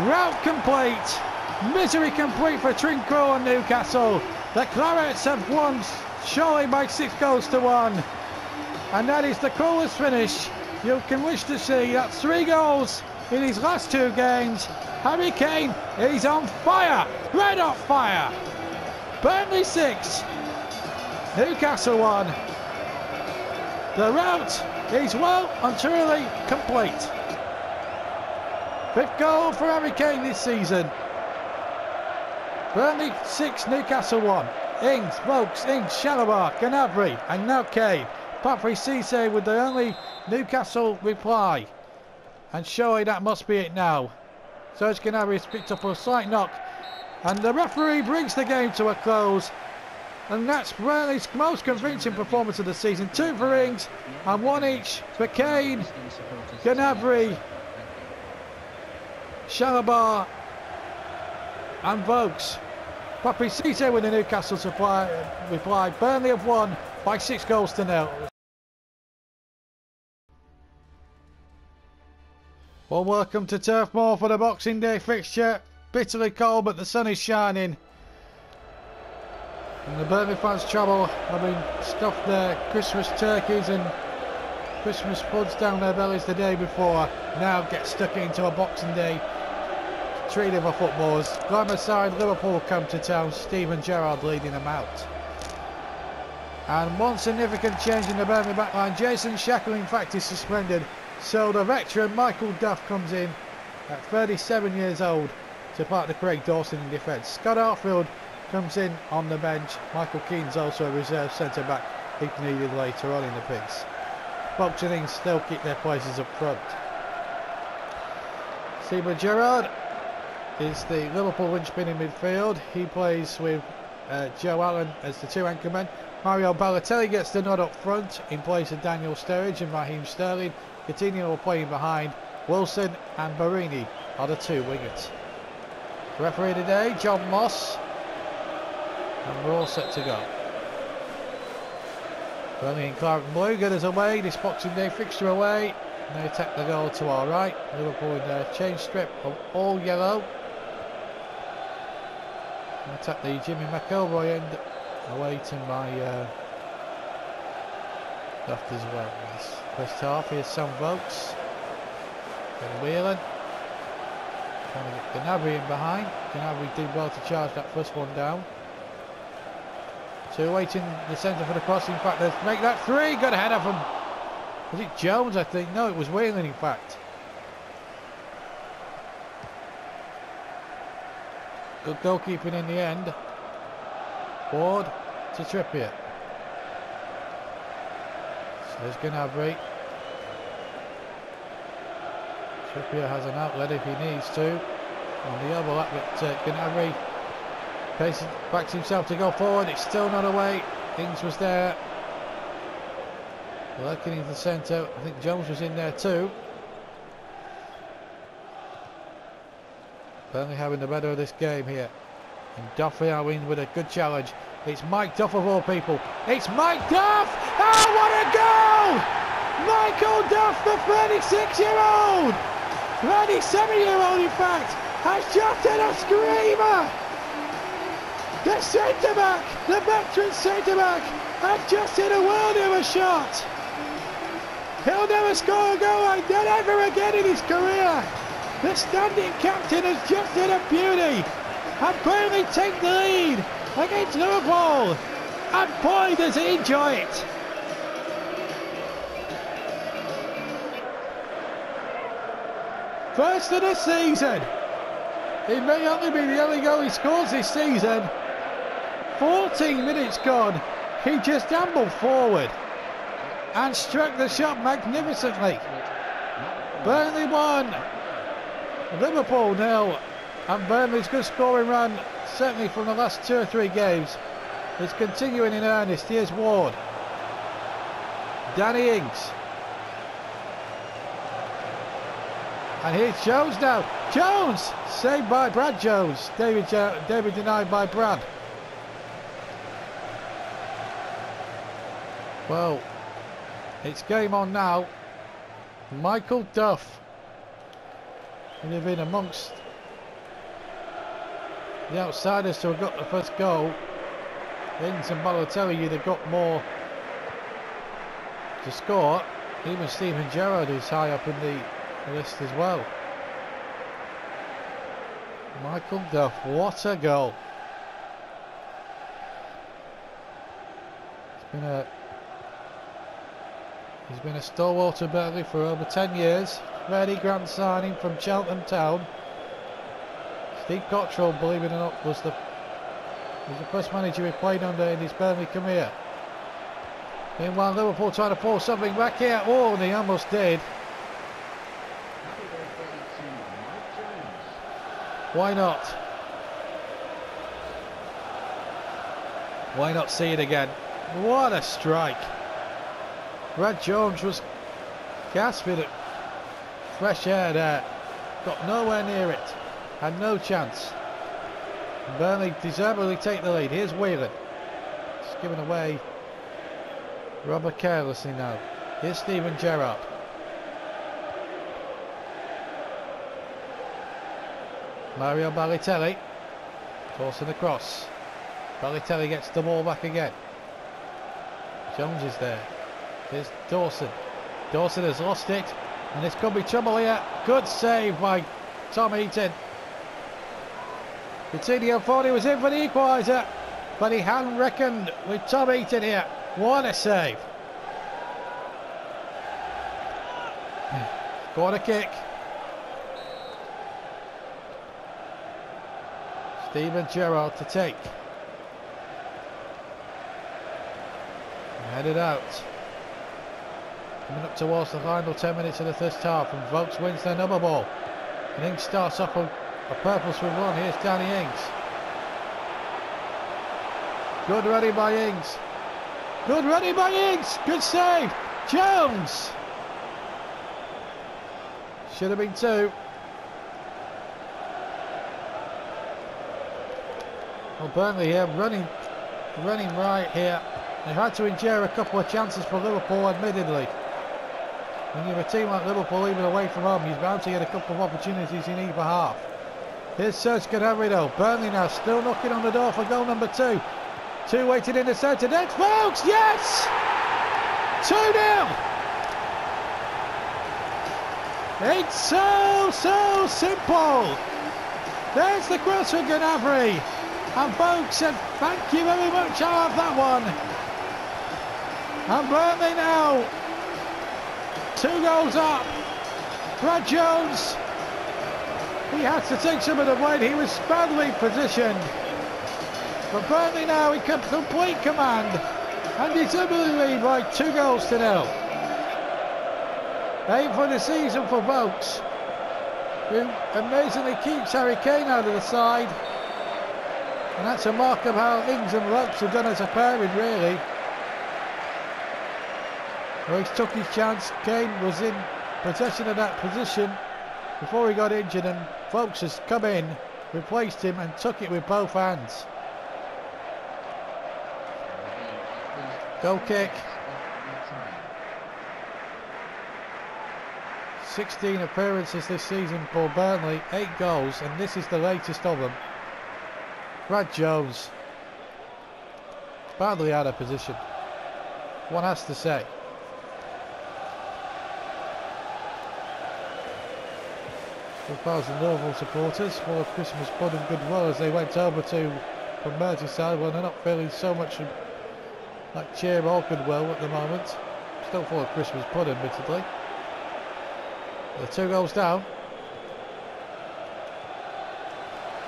Rout complete. Misery complete for Trinco and Newcastle. The Clarets have won surely by 6 goals to 1. And that is the coolest finish you can wish to see. That's 3 goals in his last 2 games. Harry Kane is on fire. Red hot fire. Burnley 6. Newcastle 1. The rout is well and truly complete. 5th goal for Harry Kane this season. Burnley 6, Newcastle 1. Ings, Vokes, Ings, Shalabar, Gnabry, and now Kane. Patrick Cisse with the only Newcastle reply. And surely that must be it now. Serge Gnabry has picked up a slight knock. And the referee brings the game to a close. And that's Burnley's most convincing performance of the season. 2 for Ings and 1 each for Kane, Gnabry, Shalabar and Vokes. Papi Cisse with the Newcastle reply. Burnley have won by 6 goals to 0. Well, welcome to Turf Moor for the Boxing Day fixture. Bitterly cold, but the sun is shining. And the Burnley fans' trouble having stuffed their Christmas turkeys and Christmas puds down their bellies the day before now get stuck into a Boxing Day treat of a footballers. Glamour side Liverpool come to town, Steven Gerrard leading them out. And one significant change in the Burnley backline. Jason Shackle in fact is suspended, so the veteran Michael Duff comes in at 37 years old to partner Craig Dawson in defence. Scott Arfield comes in on the bench. Michael Keane's also a reserve centre back if needed later on in the piece. Vokes and Ings still keep their places up front. Steven Gerrard is the Liverpool linchpin in midfield. He plays with Joe Allen as the 2 anchormen. Mario Balotelli gets the nod up front in place of Daniel Sturridge and Raheem Sterling. Coutinho are playing behind. Wilson and Barini are the 2 wingers. Referee today, John Moss. And we're all set to go. Burnley and Clark Blue get us away. This Boxing Day fixture away. And they attack the goal to our right. Liverpool in their change strip of all yellow. And attack the Jimmy McElroy end, awaiting my left as well. This first half. Here's Sam Vokes. Ben Whelan. Trying to get Gnabry in behind. Gnabry did well to charge that first one down. So waiting the centre for the cross. In fact, let's make that three. Got ahead of him. Was it Jones, I think? No, it was Whelan, in fact. Good goalkeeping in the end. Ward to Trippier. So there's Gnabry. Trippier has an outlet if he needs to. On the overlap, but Gnabry backs himself to go forward. It's still not away. Ings was there. Lurking into the centre. I think Jones was in there too. Burnley having the better of this game here. And Duffy are in with a good challenge. It's Mike Duff of all people. It's Mike Duff! Oh, what a goal! Michael Duff, the 36-year-old! 37-year-old, in fact, has just had a screamer! The centre-back, the veteran centre-back, has just hit a world of a shot! He'll never score a goal like that ever again in his career! The standing captain has just hit a beauty! And Burnley take the lead against Liverpool! And boy, does he enjoy it! First of the season! It may only be the only goal he scores this season. 14 minutes gone, he just ambled forward and struck the shot magnificently. Burnley 1, Liverpool 0, and Burnley's good scoring run, certainly from the last 2 or 3 games, is continuing in earnest. Here's Ward, Danny Ings, and here's Jones now. Jones saved by Brad Jones. David denied by Brad. Well, it's game on now. Michael Duff would have been amongst the outsiders to have got the first goal. Ings and Balotelli, you'd have got more to score. Even Steven Gerrard is high up in the list as well. Michael Duff, what a goal. He's been a stalwart of Burnley for over 10 years. Very grand signing from Cheltenham Town. Steve Cottrell, believe it or not, was the first manager he played under in his Burnley career. Meanwhile, Liverpool trying to pull something back here. Oh, they almost did. Why not? Why not see it again? What a strike. Brad Jones was gasping at fresh air there. Got nowhere near it. Had no chance. Burnley deservedly take the lead. Here's Whelan. It's given away rather carelessly now. Here's Steven Gerrard. Mario Balotelli. Tossing across. Balotelli gets the ball back again. Jones is there. Here's Dawson. Dawson has lost it. And this could be trouble here. Good save by Tom Heaton. Coutinho thought he was in for the equaliser, but he hadn't reckoned with Tom Heaton here. What a save. Corner kick. Steven Gerrard to take. Headed out. Coming up towards the final 10 minutes of the first half, and Vokes wins their number ball. And Ings starts off a purposeful run. Here's Danny Ings. Good running by Ings. Good running by Ings. Good save. Jones. Should have been 2. Well, Burnley here running right here. They've had to endure a couple of chances for Liverpool, admittedly. When you have a team like Liverpool, even away from home, he's bound to get a couple of opportunities in either half. Here's Serge Gnabry though. Burnley now still knocking on the door for goal number 2. 2 waiting in the centre. Next, folks, yes! 2-0! It's so simple. There's the cross for Gnabry. And folks, thank you very much. I'll have that one. And Burnley now 2 goals up. Brad Jones, he has to take some of the blame. He was badly positioned. But Burnley now in complete command. And he's in the lead by 2 goals to 0. 8 for the season for Vokes, who amazingly keeps Harry Kane out of the side. And that's a mark of how Ings and Vokes have done as a pairing, really. Well, he's took his chance. Kane was in possession of that position before he got injured, and Vokes has come in, replaced him and took it with both hands. Goal kick. 16 appearances this season for Burnley, 8 goals, and this is the latest of them. Brad Jones, badly out of position, one has to say. For 1,000 Liverpool supporters, full of Christmas pudding goodwill as they went over from Merseyside. Well, they're not feeling so much like cheer or goodwill at the moment. Still full of Christmas pudding, admittedly. The 2 goals down.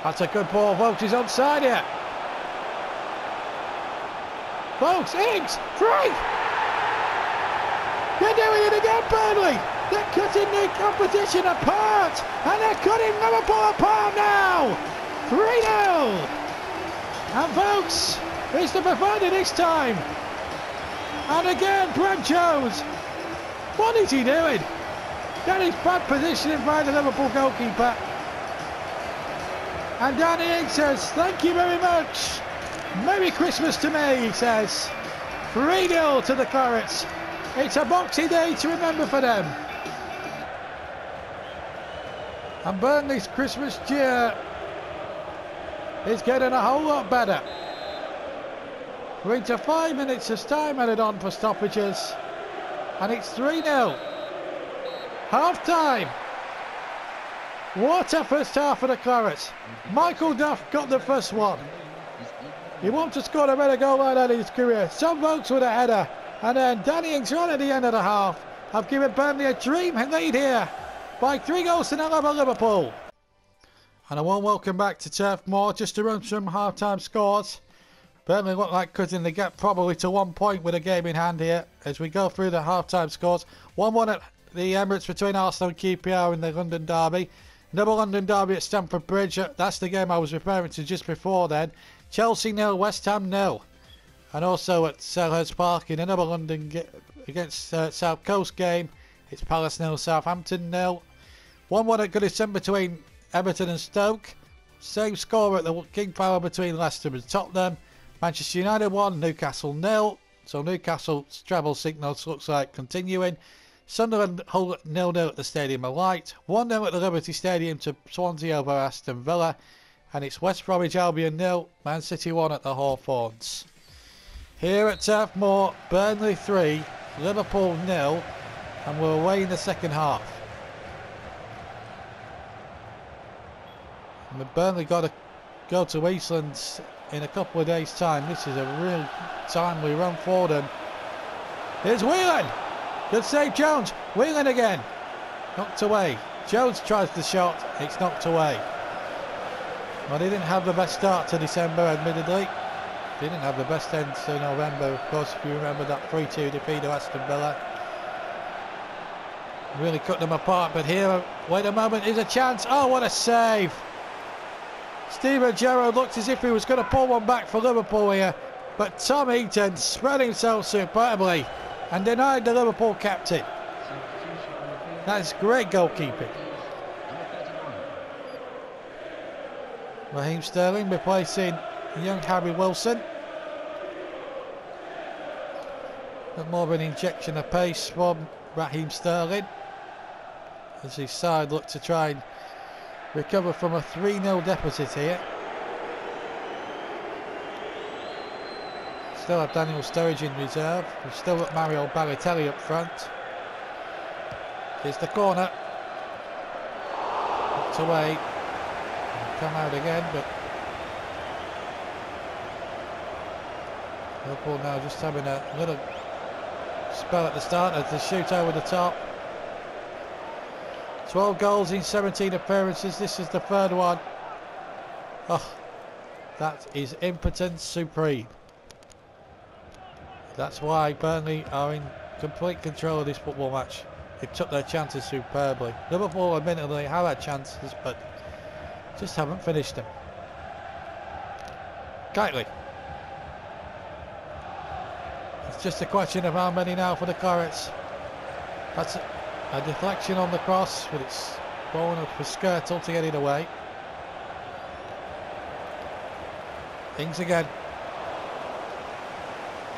That's a good ball. Vokes is onside here. Vokes, Ings, free! They're doing it again, Burnley! They're cutting the competition apart! And they're cutting Liverpool apart now! 3-0! And Vokes is the provider this time. And again, Brad Jones. What is he doing? That is bad positioning by the Liverpool goalkeeper. And Danny Ings says, thank you very much. Merry Christmas to me, he says. 3-0 to the Clarets. It's a Boxing Day to remember for them. And Burnley's Christmas cheer is getting a whole lot better. We're into 5 minutes of time added on for stoppages. And it's 3-0. Half time. What a first half for the Clarets. Michael Duff got the first one. He won't have scored a better goal like that in his career. Some Vokes with a header. And then Danny Ings right at the end of the half have given Burnley a dream lead here by 3 goals to 0 over Liverpool. And a warm welcome back to Turf Moor. Just to run some half-time scores. Burnley look like cutting the gap probably to 1 point with a game in hand here as we go through the half-time scores. 1-1 at the Emirates between Arsenal and QPR in the London derby. Another London derby at Stamford Bridge. That's the game I was referring to just before then. Chelsea 0, West Ham 0. And also at Selhurst Park in another London against South Coast game. It's Palace 0, Southampton 0. 1-1 at Goodison between Everton and Stoke. Same score at the King Power between Leicester and Tottenham. Manchester United 1, Newcastle 0. So Newcastle's travel signals looks like continuing. Sunderland Hull 0-0 at the Stadium of Light. 1-0 at the Liberty Stadium to Swansea over Aston Villa. And it's West Bromwich Albion 0, Man City 1 at the Hawthorns. Here at Turf Moor, Burnley 3, Liverpool 0, and we're away in the second half. And Burnley got to go to Eastlands in a couple of days' time. This is a real timely run for them. Here's Whelan. Good save, Jones. Whelan again. Knocked away. Jones tries the shot. It's knocked away. Well, he didn't have the best start to December, admittedly. He didn't have the best end to November, of course, if you remember that 3-2 defeat of Aston Villa. Really cut them apart, but here, wait a moment, is a chance. Oh, what a save. Steven Gerrard looked as if he was going to pull one back for Liverpool here, but Tom Heaton spread himself superbly and denied the Liverpool captain. That's great goalkeeping. Raheem Sterling replacing young Harry Wilson. But more of an injection of pace from Raheem Sterling as his side look to try and recover from a 3-0 deficit here. Still have Daniel Sturridge in reserve. We've still got Mario Balotelli up front. Here's the corner. Knocked away. Come out again, but Liverpool now just having a little spell at the start as they shoot over the top. 12 goals in 17 appearances. This is the third one. Oh, that is impotence supreme. That's why Burnley are in complete control of this football match. They took their chances superbly. Liverpool admittedly have had chances, but just haven't finished them. Kitely. It's just a question of how many now for the Clarets. That's a deflection on the cross, but it's going up for Skirtle to get it away. Ings again.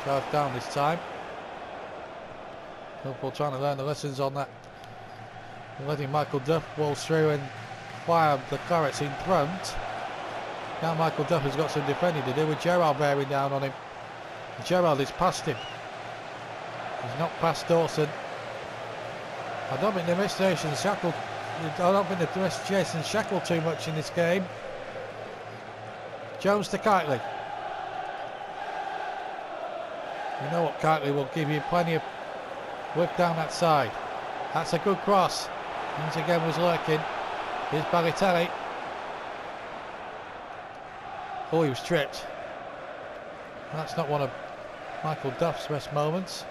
Charged down this time. Liverpool trying to learn the lessons on that. Letting Michael Duff waltz through and fire the Clarets in front. Now Michael Duff has got some defending to do with Gerrard bearing down on him. Gerrard is past him. He's not past Dawson. I don't think they missed Jason Shackle. I don't think they missed Jason Shackle too much in this game. Jones to Kitely. You know what, Kitely will give you plenty of whip down that side. That's a good cross. Once again was lurking. Here's Balotelli. Oh, he was tripped. That's not one of Michael Duff's best moments.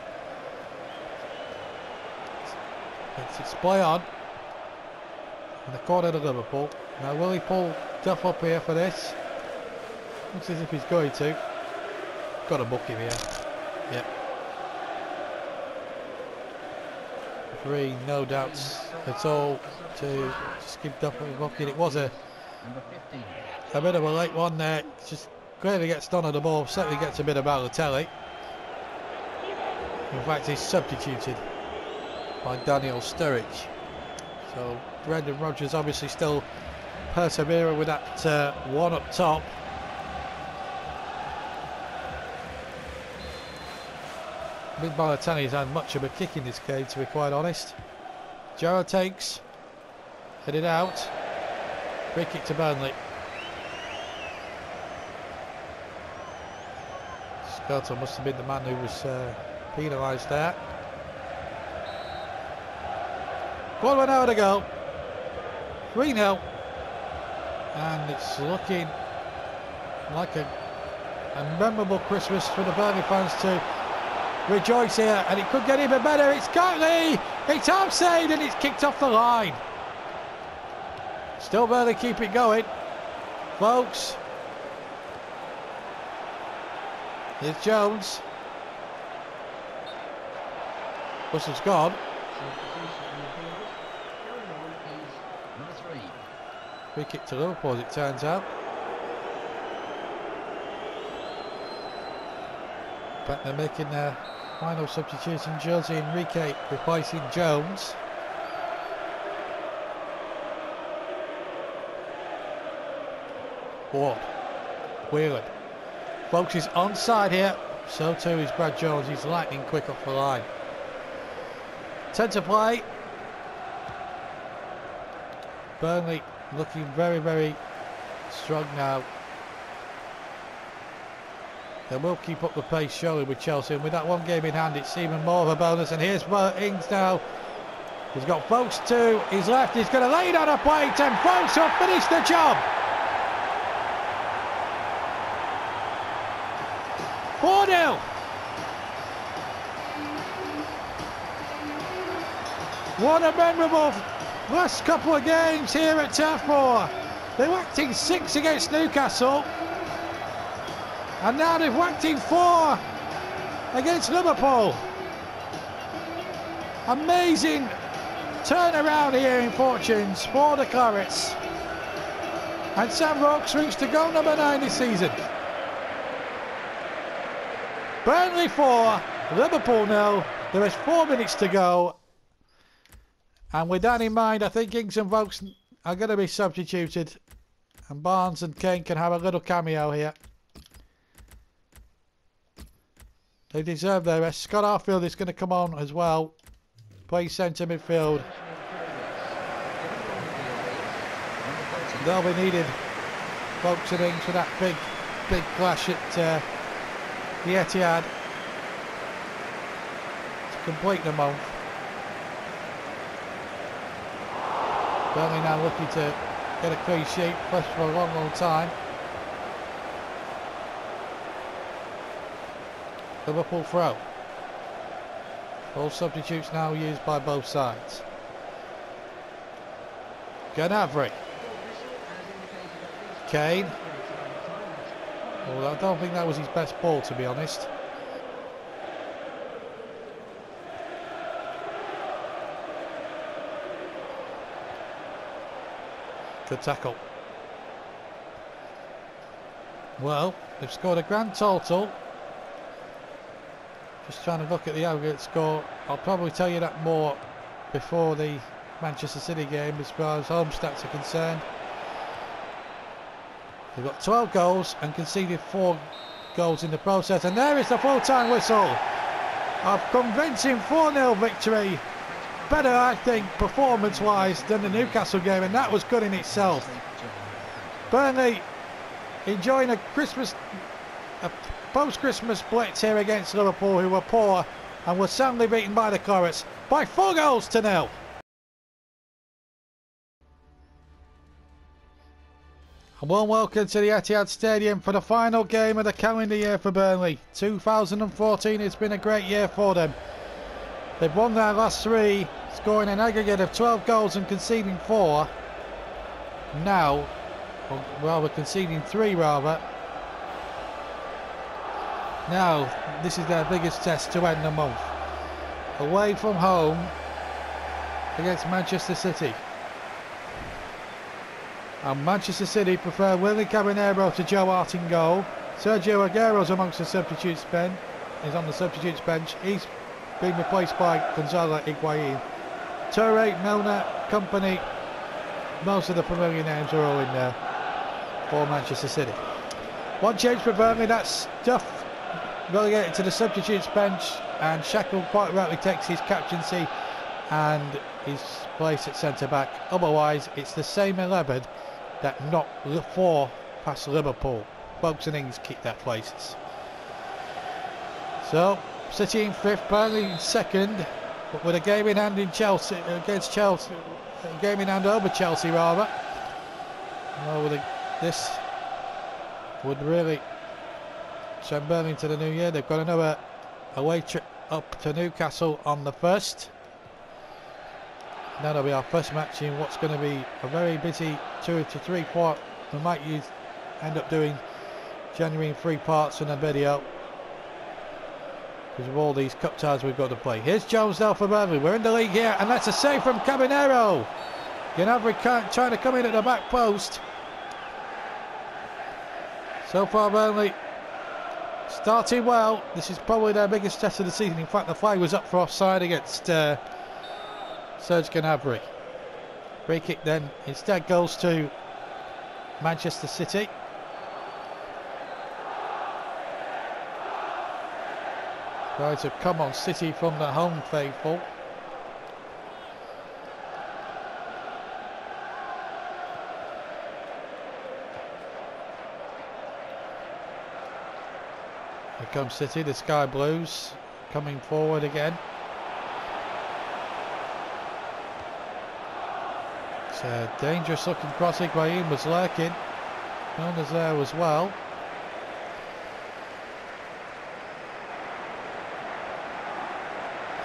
It's play on. In the corner of Liverpool. Now will he pull Duff up here for this? Looks as if he's going to. Got to book him here. Yep. Referee, no doubts at all to just give Duff a booking. It was a bit of a late one there. Just clearly gets done on the ball. Certainly gets a bit of Balotelli. In fact, he's substituted by Daniel Sturridge. So Brendan Rodgers obviously still persevering with that one up top. Big Balotelli's had much of a kick in this game, to be quite honest. Gerrard takes, headed out. Free kick to Burnley. Skirtle must have been the man who was penalised there. 1 hour to go. 3-0. And it's looking like a memorable Christmas for the Burnley fans to rejoice here, and it could get even better. It's Kitely, it's offside, and it's kicked off the line. Still Burnley keep it going, folks. Here's Jones. Whistle's gone. Free kick to Liverpool, as it turns out. But they're making their final substitution. Jose Enrique replacing Jones. Ward. Whelan. Folks is onside here. So too is Brad Jones. He's lightning quick off the line. 10 to play. Burnley looking very, very strong now. They will keep up the pace surely with Chelsea, and with that one game in hand it's even more of a bonus. And here's Ings now. He's got Folks to his left. He's going to lay down a plate, and Folks will finish the job. 4-0. What a memorable last couple of games here at Turf Moor. They whacked in 6 against Newcastle, and now they've whacked in 4 against Liverpool. Amazing turnaround here in fortunes for the Clarets. And Sam Rocks reached to goal number 9 this season. Burnley 4, Liverpool nil. There is 4 minutes to go. And with that in mind, I think Ings and Vokes are going to be substituted. And Barnes and Kane can have a little cameo here. They deserve their rest. Scott Arfield is going to come on as well. Play centre midfield. They'll be needed. Vokes and Ings for that big clash at the Etihad to complete the month. Burnley now looking to get a clean sheet, first for a long time. Liverpool throw. All substitutes now used by both sides. Gnabry. Kane. Well, I don't think that was his best ball, to be honest. Good tackle. Well, they've scored a grand total. Just trying to look at the aggregate score. I'll probably tell you that more before the Manchester City game as far as home stats are concerned. They've got 12 goals and conceded 4 goals in the process. And there is the full-time whistle. A convincing 4-0 victory. Better, I think, performance-wise than the Newcastle game, and that was good in itself. Burnley enjoying a post-Christmas blitz here against Liverpool, who were poor and were soundly beaten by the Clarets by 4 goals to 0. A warm welcome to the Etihad Stadium for the final game of the calendar year for Burnley. 2014 has been a great year for them. They've won their last 3, scoring an aggregate of 12 goals and conceding 4. Now, or rather conceding 3 rather. Now, this is their biggest test to end the month. Away from home against Manchester City. And Manchester City prefer Willy Caballero to Joe Hart in goal. Sergio Aguero's amongst the substitutes bench. He's on the substitutes bench. He's been replaced by Gonzalo Higuain. Toure, Milner, Company. Most of the familiar names are all in there for Manchester City. One change for Burnley, that's Duff relegated to the substitutes bench, and Shackle quite rightly takes his captaincy and his place at centre back. Otherwise, it's the same 11 that knocked 4 past Liverpool. Vokes and Ings keep their places. So, City in 5th, Burnley in 2nd, but with a game in hand in Chelsea against Chelsea, a game in hand over Chelsea rather. Well, this would really send Burnley into the new year. They've got another away trip up to Newcastle on the 1st. That'll be our first match in what's going to be a very busy 2 to 3 part. We might end up doing January in 3 parts and a video because of all these cup ties we've got to play. Here's Jones now for Burnley. We're in the league here, and that's a save from Caballero. Gnabry trying to come in at the back post. So far Burnley starting well. This is probably their biggest test of the season. In fact, the flag was up for offside against Serge Gnabry. Free kick then instead goes to Manchester City. Guys have come on City from the home faithful. Here comes City, the Sky Blues coming forward again. It's a dangerous looking cross. Higuain was lurking. Milner's there as well.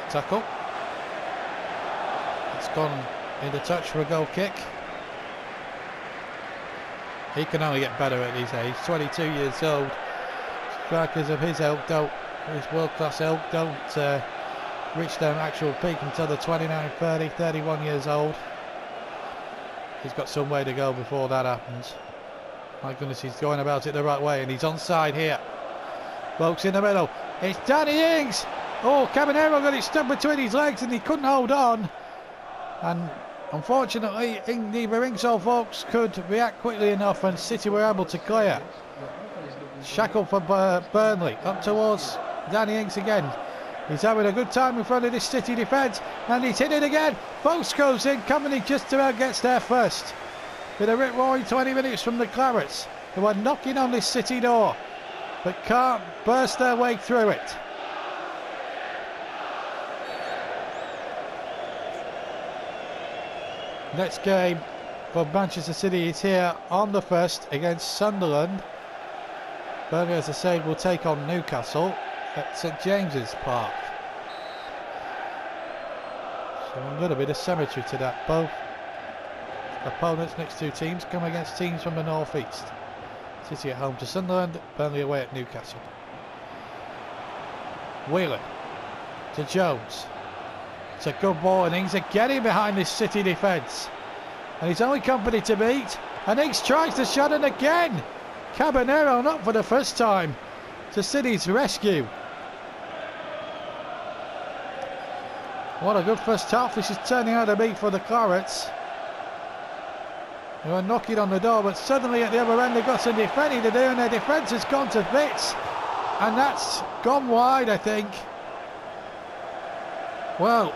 Tackle. It's gone into touch for a goal kick. He can only get better at his age. 22 years old. Strikers of his ilk his world-class ilk don't reach their actual peak until they're 29, 30, 31 years old. He's got some way to go before that happens. My goodness, he's going about it the right way, and he's onside here. Vokes in the middle. It's Danny Ings. Oh, Caballero got it stuck between his legs and he couldn't hold on. And unfortunately, neither Ings or Vokes could react quickly enough and City were able to clear. Shackle for Burnley, up towards Danny Ings again. He's having a good time in front of this City defence and he's hit it again. Vokes goes in, Company just about gets there first. With a rip-roaring 20 minutes from the Clarets, who are knocking on this City door, but can't burst their way through it. Next game for Manchester City is here on the 1st against Sunderland. Burnley, as I say, will take on Newcastle at St James's Park. So a little bit of symmetry to that. Both opponents, next two teams, come against teams from the North East. City at home to Sunderland, Burnley away at Newcastle. Whelan to Jones. It's a good ball and Ings are getting behind this City defence. And he's only Company to beat. And Ings tries the shot and again. Caballero not for the first time to City's rescue. What a good first half this is turning out to be for the Clarets. They were knocking on the door, but suddenly at the other end they've got some defending to do and their defence has gone to bits. And that's gone wide, I think. Well,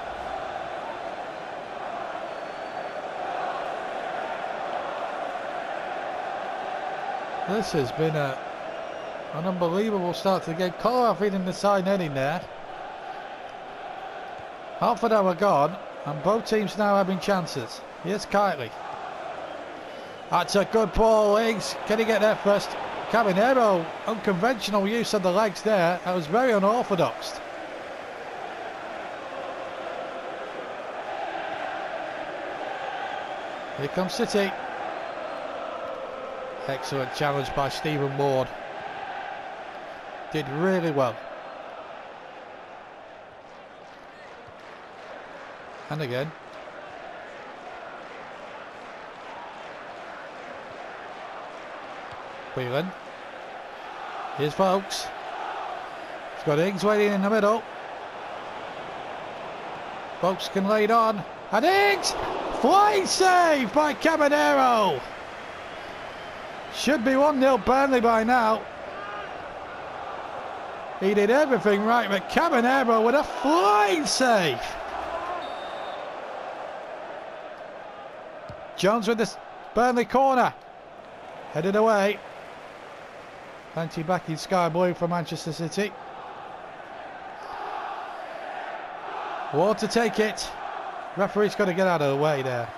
this has been an unbelievable start to the game. Kolarov in the side netting there. Half an hour gone and both teams now having chances. Here's Kitely. That's a good ball, Ings. Can he get there first? Caballero, unconventional use of the legs there. That was very unorthodox. Here comes City. Excellent challenge by Stephen Ward. Did really well. And again. Whelan. Here's Vokes. He's got Ings waiting in the middle. Vokes can lay it on. And Ings! Flying save by Caballero. Should be 1-0 Burnley by now. He did everything right, but Caballero with a flying save. Jones with this Burnley corner. Headed away. Plenty back in sky blue for Manchester City. Ward to take it. Referee's got to get out of the way there.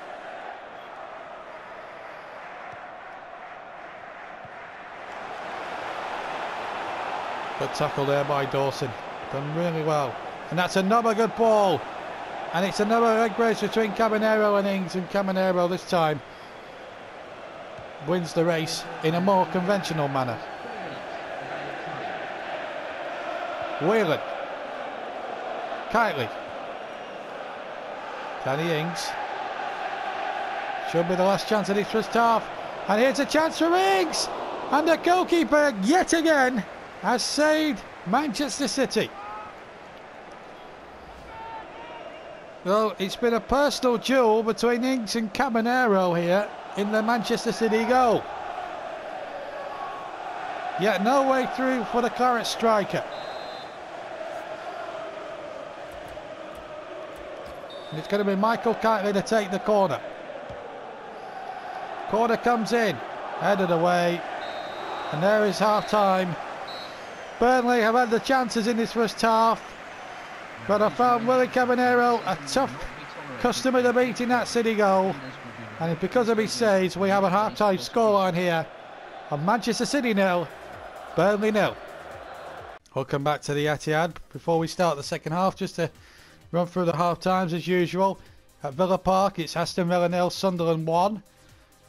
Good tackle there by Dawson. Done really well. And that's another good ball. And it's another leg race between Caballero and Ings. And Caballero this time wins the race in a more conventional manner. Whelan. Kitely. Danny Ings. Should be the last chance of this first half. And here's a chance for Ings. And the goalkeeper yet again has saved Manchester City. Well, it's been a personal duel between Ings and Caballero here in the Manchester City goal. Yet no way through for the Claret striker. And it's going to be Michael Kitely to take the corner. Corner comes in, headed away, and there is half time. Burnley have had the chances in this first half, but I found Willie Caballero a tough customer to beat in that City goal, and it's because of his saves we have a half-time scoreline here of Manchester City 0, Burnley 0. Welcome back to the Etihad. Before we start the second half, just to run through the half times as usual. At Villa Park it's Aston Villa 0, Sunderland 1.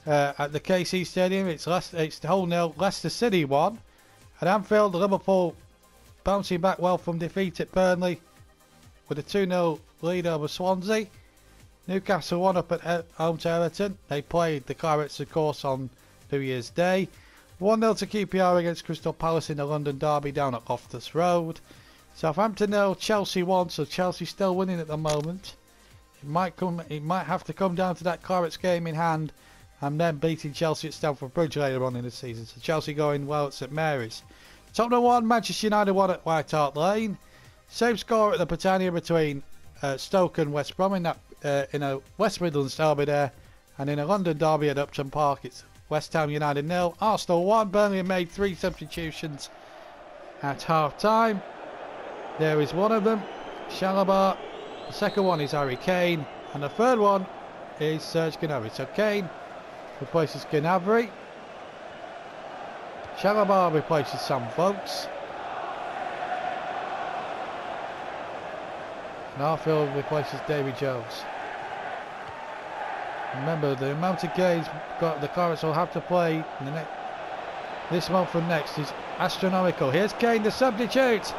At the KC Stadium it's Hull 0, Leicester City 1. At Anfield, Liverpool bouncing back well from defeat at Burnley with a 2-0 lead over Swansea. Newcastle 1 up at home to Everton. They played the Clarets of course on New Year's Day. 1-0 to QPR against Crystal Palace in the London derby down at Loftus Road. Southampton 0, Chelsea 1, so Chelsea still winning at the moment. It might have to come down to that Clarets game in hand and then beating Chelsea at Stamford Bridge later on in the season. So Chelsea going well at St Mary's. Tottenham 1, Manchester United 1 at White Hart Lane. Same score at the Britannia between Stoke and West Brom in a West Midlands derby there, and in a London derby at Upton Park it's West Ham United 0, Arsenal 1. Burnley made 3 substitutions at half time. There is one of them, Shalabar. The second one is Harry Kane, and the third one is Serge Gnabry. So Kane replaces Gnabry, Shalabar replaces Sam Vokes, and Arfield replaces Davy Jones. Remember, the amount of games the Clarets will have to play in this month and next is astronomical. Here's Kane, the substitute.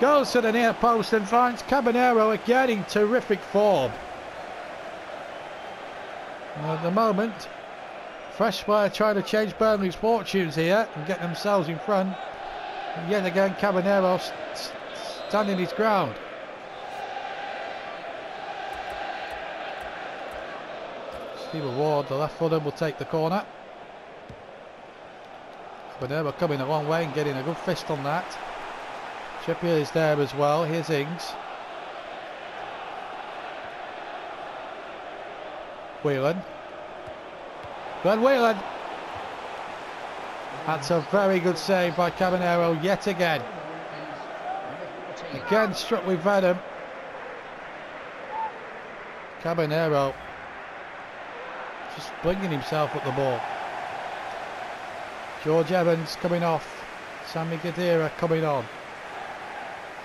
Goes to the near post and finds Caballero again in terrific form. And at the moment, fresh player trying to change Burnley's fortunes here and get themselves in front. And yet again, Caballero standing his ground. Stephen Ward, the left footer, will take the corner. Caballero coming a long way and getting a good fist on that. Trippier is there as well. Here's Ings. Whelan. Glenn Whelan. That's a very good save by Caballero yet again. Again struck with venom. Caballero just blinging himself at the ball. George Evans coming off. Sammy Khedira coming on.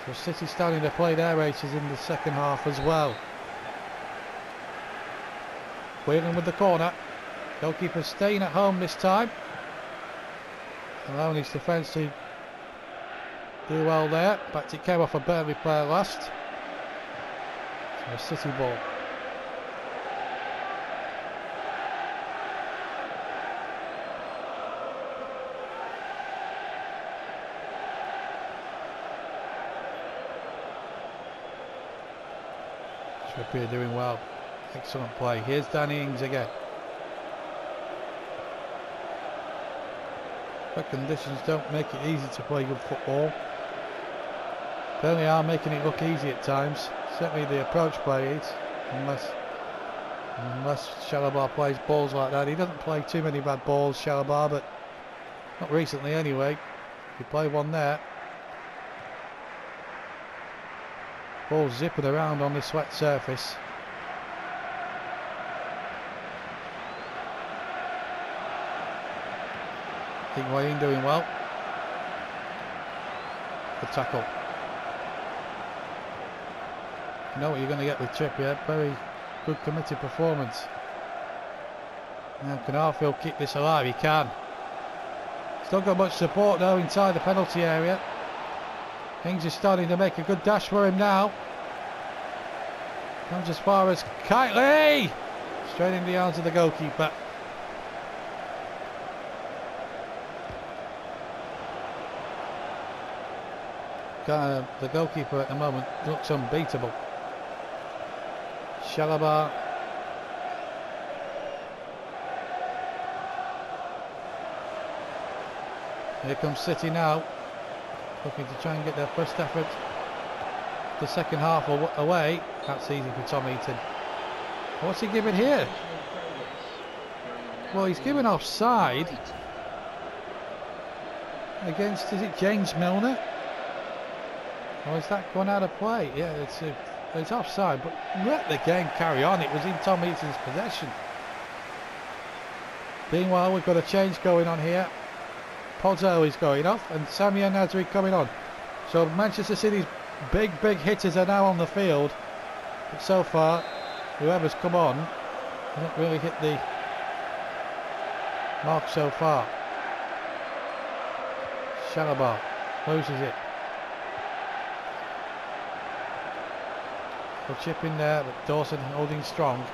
So City starting to play their races in the second half as well. Whelan with the corner. Goalkeeper staying at home this time, allowing his defence to do well there. In fact, it came off a Burnley player last. So a City ball. Trippier doing well. Excellent play. Here's Danny Ings again. But conditions don't make it easy to play good football. Burnley are making it look easy at times. Certainly the approach play is, unless Shalabar plays balls like that. He doesn't play too many bad balls, Shalabar, but not recently anyway. He played one there. Ball zipping around on this wet surface. Higuain doing well. Good tackle. You know what you're going to get with Trippier. Very good committed performance. Now can Arfield keep this alive? He can. Still got much support though inside the penalty area. Ings is starting to make a good dash for him now. Comes as far as Kitely. Straight in the arms of the goalkeeper. The goalkeeper at the moment looks unbeatable. Shalabar. Here comes City now, looking to try and get their first effort the second half away. That's easy for Tom Eaton. What's he giving here? Well, he's given offside against, is it James Milner? Or is that gone out of play? Yeah, it's offside, but let the game carry on. It was in Tom Eaton's possession. Meanwhile, we've got a change going on here. Pozzo is going off and Samir Nasri coming on. So Manchester City's big hitters are now on the field. But so far, whoever's come on hasn't really hit the mark so far. Shalabar loses it. A chip in there, but Dawson holding strong.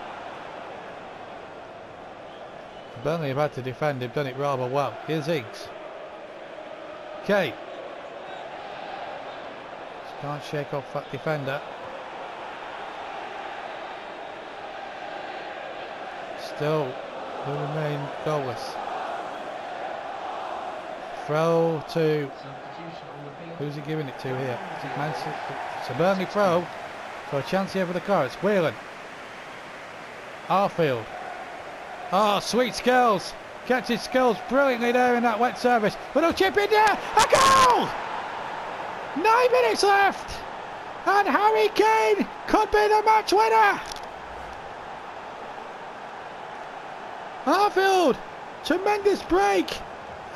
Burnley have had to defend, they've done it rather well. Here's Ings. Kane. Can't shake off that defender. Still, we remain goalless. Throw to... Who's he giving it to here? Is it Manchester? It's a Burnley throw. So a chance here for the Carrots. Whelan. Arfield. Oh, sweet skills. Catches skills brilliantly there in that wet surface. Little chip in there. A goal! 9 minutes left. And Harry Kane could be the match winner. Arfield. Tremendous break.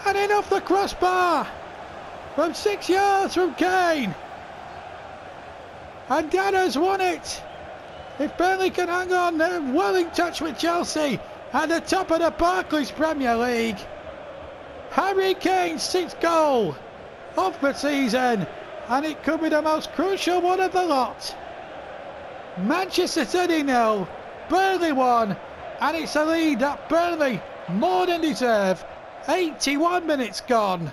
And in off the crossbar. From 6 yards from Kane. And Dana's won it. If Burnley can hang on, they're well in touch with Chelsea at the top of the Barclays Premier League. Harry Kane's 6th goal of the season, and it could be the most crucial one of the lot. Manchester City 0, Burnley 1, and it's a lead that Burnley more than deserve. 81 minutes gone.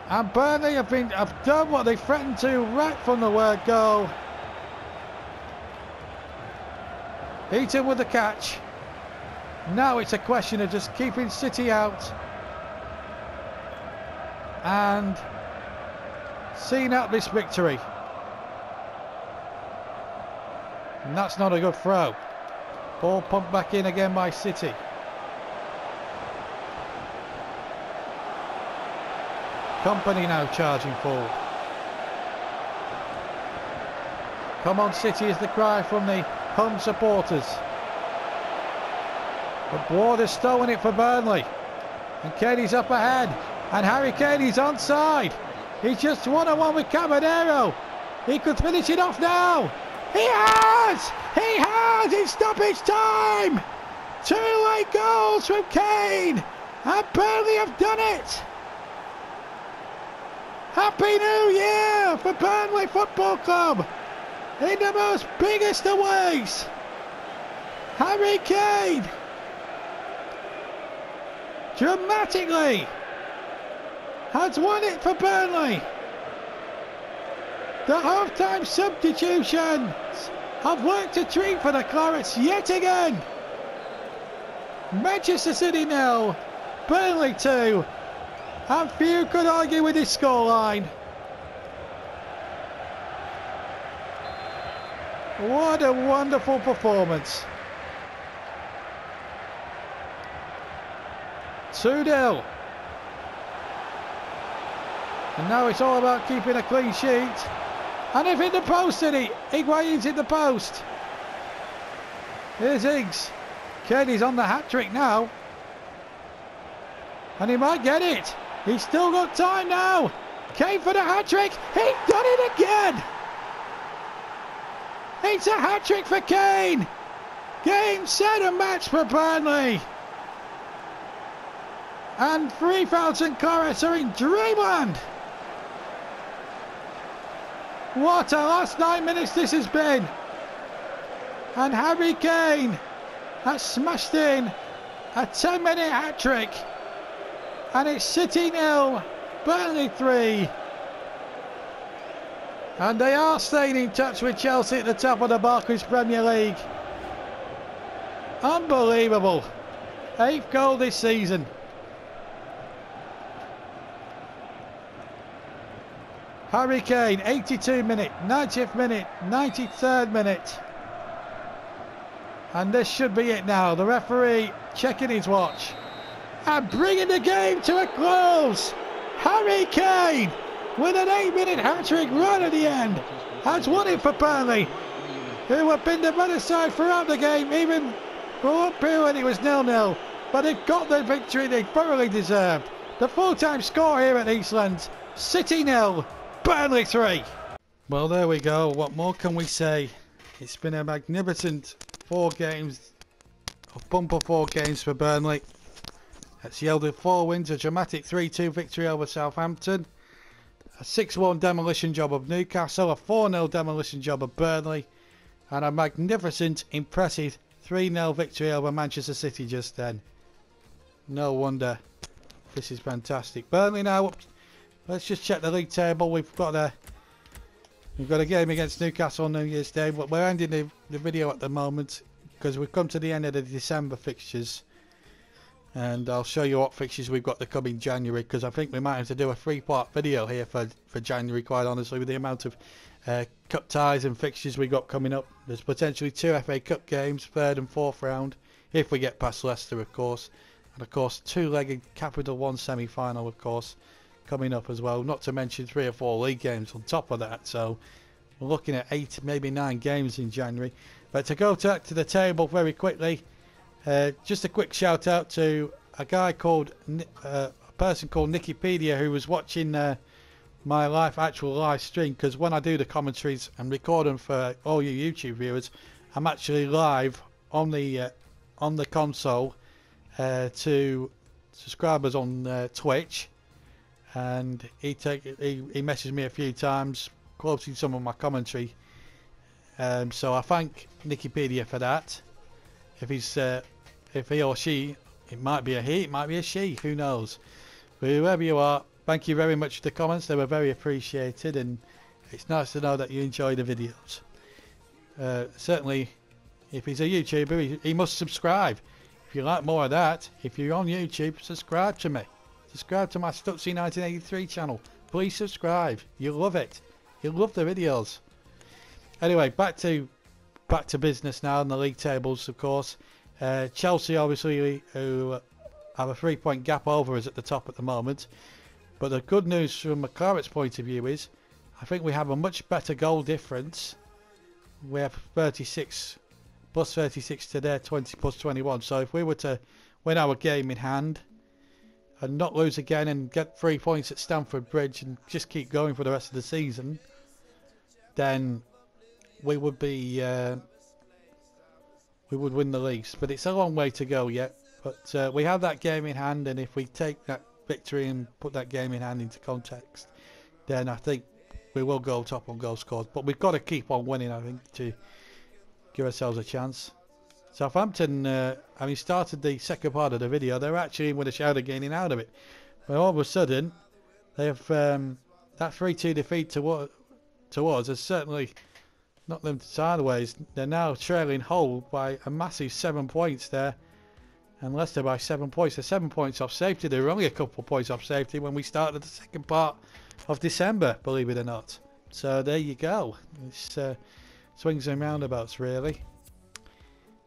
And Burnley have done what they threatened to right from the word go. Eaton with the catch. Now it's a question of just keeping City out and seeing out this victory. And that's not a good throw. Ball pumped back in again by City. Company now charging forward. Come on City is the cry from the home supporters. But Ward has stolen it for Burnley. And Kane's up ahead. And Harry Kane is onside. He's just one-on-one with Caballero. He could finish it off now. He has! He has! In stoppage time! 2 late goals from Kane. And Burnley have done it. Happy New Year for Burnley Football Club in the most biggest of ways. Harry Kane dramatically has won it for Burnley. The half-time substitutions have worked a treat for the Clarets yet again. Manchester City 0, Burnley 2. And few could argue with this scoreline. What a wonderful performance. 2-0. And now it's all about keeping a clean sheet. And if in the post, City, Higuain's in the post. Here's Higgs. Kenny's on the hat-trick now. And he might get it. He's still got time now. Kane for the hat-trick. He's done it again. It's a hat-trick for Kane. Game, set and match for Burnley. And 3,000 Clarets are in dreamland. What a last 9 minutes this has been. And Harry Kane has smashed in a 10-minute hat-trick. And it's City 0, Burnley 3. And they are staying in touch with Chelsea at the top of the Barclays Premier League. Unbelievable. 8th goal this season. Harry Kane, 82 minute, 90th minute, 93rd minute. And this should be it now. The referee checking his watch. And bringing the game to a close. Harry Kane, with an 8-minute hat-trick right at the end, has won it for Burnley, who have been the better side throughout the game, even for up here when it was 0-0. But they've got the victory they thoroughly deserved. The full-time score here at Eastlands, City 0, Burnley 3. Well, there we go. What more can we say? It's been a magnificent 4 games, a bumper 4 games for Burnley. It's yielded 4 wins, a dramatic 3-2 victory over Southampton, a 6-1 demolition job of Newcastle, a 4-0 demolition job of Burnley, and a magnificent, impressive 3-0 victory over Manchester City just then. No wonder. This is fantastic. Burnley now up let's just check the league table. We've got a game against Newcastle on New Year's Day, but we're ending the video at the moment because we've come to the end of the December fixtures, and I'll show you what fixtures we've got to come in January, because I think we might have to do a 3-part video here for January, quite honestly, with the amount of cup ties and fixtures we got coming up. There's potentially 2 FA Cup games, 3rd and 4th round, if we get past Leicester, of course, and of course 2-legged Capital One semi-final, of course, coming up as well, not to mention 3 or 4 league games on top of that. So we're looking at 8, maybe 9 games in January. But to go to the table very quickly, just a quick shout out to a guy called a person called Nikipedia, who was watching my actual live stream, because when I do the commentaries and record them for all you YouTube viewers, I'm actually live on the console to subscribers on Twitch. And he messaged me a few times quoting some of my commentary, so I thank Nikipedia for that. If he or she, it might be a he, it might be a she, who knows, but whoever you are, thank you very much for the comments. They were very appreciated, and it's nice to know that you enjoy the videos. Certainly if he's a YouTuber, he must subscribe. If you like more of that, if you're on YouTube, subscribe to me. Subscribe to my Stutsy 1983 channel. Please subscribe. You'll love it. You'll love the videos. Anyway, back to business now in the league tables, of course. Chelsea, obviously, who have a 3-point gap over us at the top at the moment. But the good news from McClarrett's point of view is, I think we have a much better goal difference. We have 36 plus 36 to their 20 plus 21. So if we were to win our game in hand and not lose again and get 3 points at Stamford Bridge and just keep going for the rest of the season, then we would be we would win the leagues. But it's a long way to go yet. But we have that game in hand, and if we take that victory and put that game in hand into context, then I think we will go top on goal scored. But we've got to keep on winning, I think, to give ourselves a chance. Southampton, having started the second part of the video, they're actually with a shout of gaining out of it. But all of a sudden, they have that 3-2 defeat towards has certainly knocked them sideways. They're now trailing Hull by a massive 7 points there, and Leicester by 7 points. They're 7 points off safety. They were only a couple of points off safety when we started the second part of December, believe it or not. So there you go. It's swings and roundabouts, really.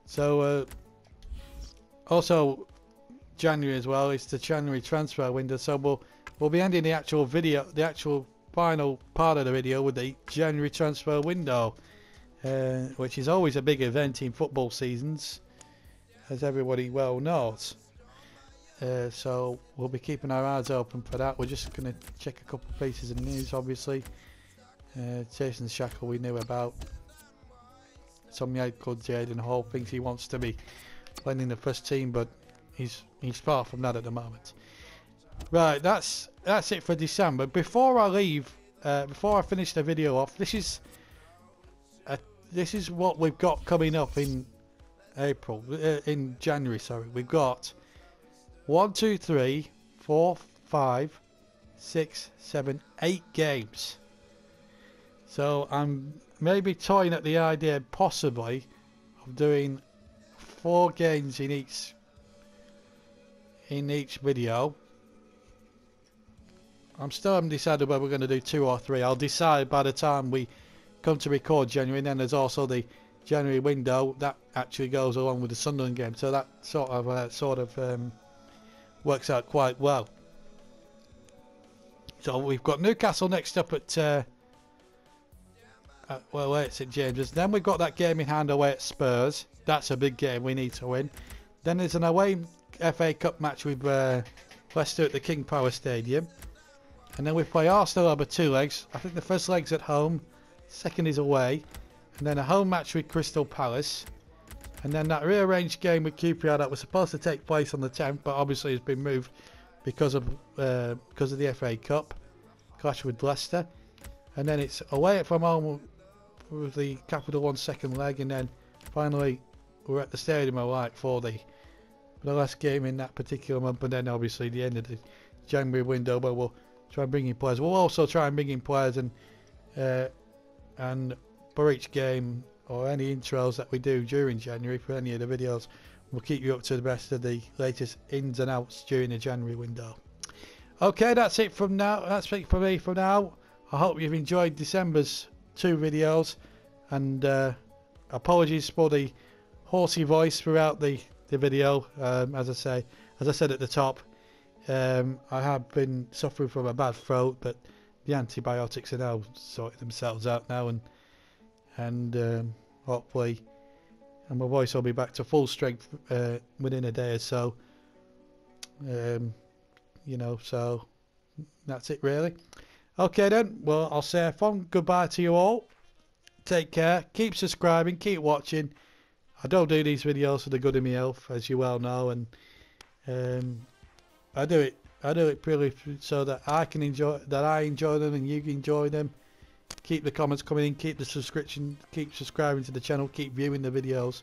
So also January as well, it's the January transfer window, so we'll be ending the actual video, the actual final part of the video, with the January transfer window, which is always a big event in football seasons, as everybody well knows. So we'll be keeping our eyes open for that. We're just going to check a couple of pieces of news, obviously. Jason Shackle we knew about. Some guy called Jaden Hall thinks he wants to be playing in the first team, but he's far from that at the moment. Right, that's it for December. Before I leave, before I finish the video off, this is what we've got coming up in in January. Sorry, we've got 1, 2, 3, 4, 5, 6, 7, 8 games. So I'm maybe toying at the idea possibly of doing 4 games in each video. I'm still haven't decided whether we're going to do 2 or 3. I'll decide by the time we come to record January. And then there's also the January window that actually goes along with the Sunderland game, so that sort of works out quite well. So we've got Newcastle next up at away at St James's. Then we've got that game in hand away at Spurs. That's a big game we need to win. Then there's an away FA Cup match with Leicester at the King Power Stadium. And then we play Arsenal over 2 legs. I think the first leg's at home, second is away. And then a home match with Crystal Palace. And then that rearranged game with QPR that was supposed to take place on the 10th, but obviously has been moved because of the FA Cup clash with Leicester. And then it's away from home with the Capital One second leg, and then finally we're at the Stadium of Light for the last game in that particular month, and then obviously the end of the January window where we'll try and bring in players. We'll also try and bring in players and for each game or any intros that we do during January for any of the videos, we'll keep you up to the best of the latest ins and outs during the January window. Okay, that's it from now. That's it for me for now. I hope you've enjoyed December's 2 videos, and apologies for the horsey voice throughout the video. As I said at the top, I have been suffering from a bad throat, but the antibiotics are now sorting themselves out now, and hopefully, and my voice will be back to full strength within a day or so. You know, so that's it really. Okay then, well, I'll say a fond goodbye to you all. Take care, keep subscribing, keep watching. I don't do these videos for the good of my health, as you well know, and I do it purely so that I enjoy them and you can enjoy them. Keep the comments coming in, keep the subscription, keep subscribing to the channel, keep viewing the videos,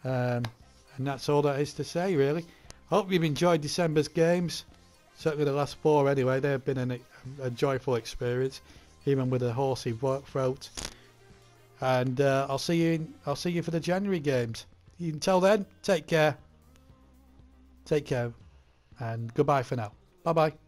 and that's all that is to say really. Hope you've enjoyed December's games. Certainly the last 4 anyway. They've been a joyful experience, even with a horsey throat. And I'll see you for the January games. Until then, take care, and goodbye for now. Bye bye.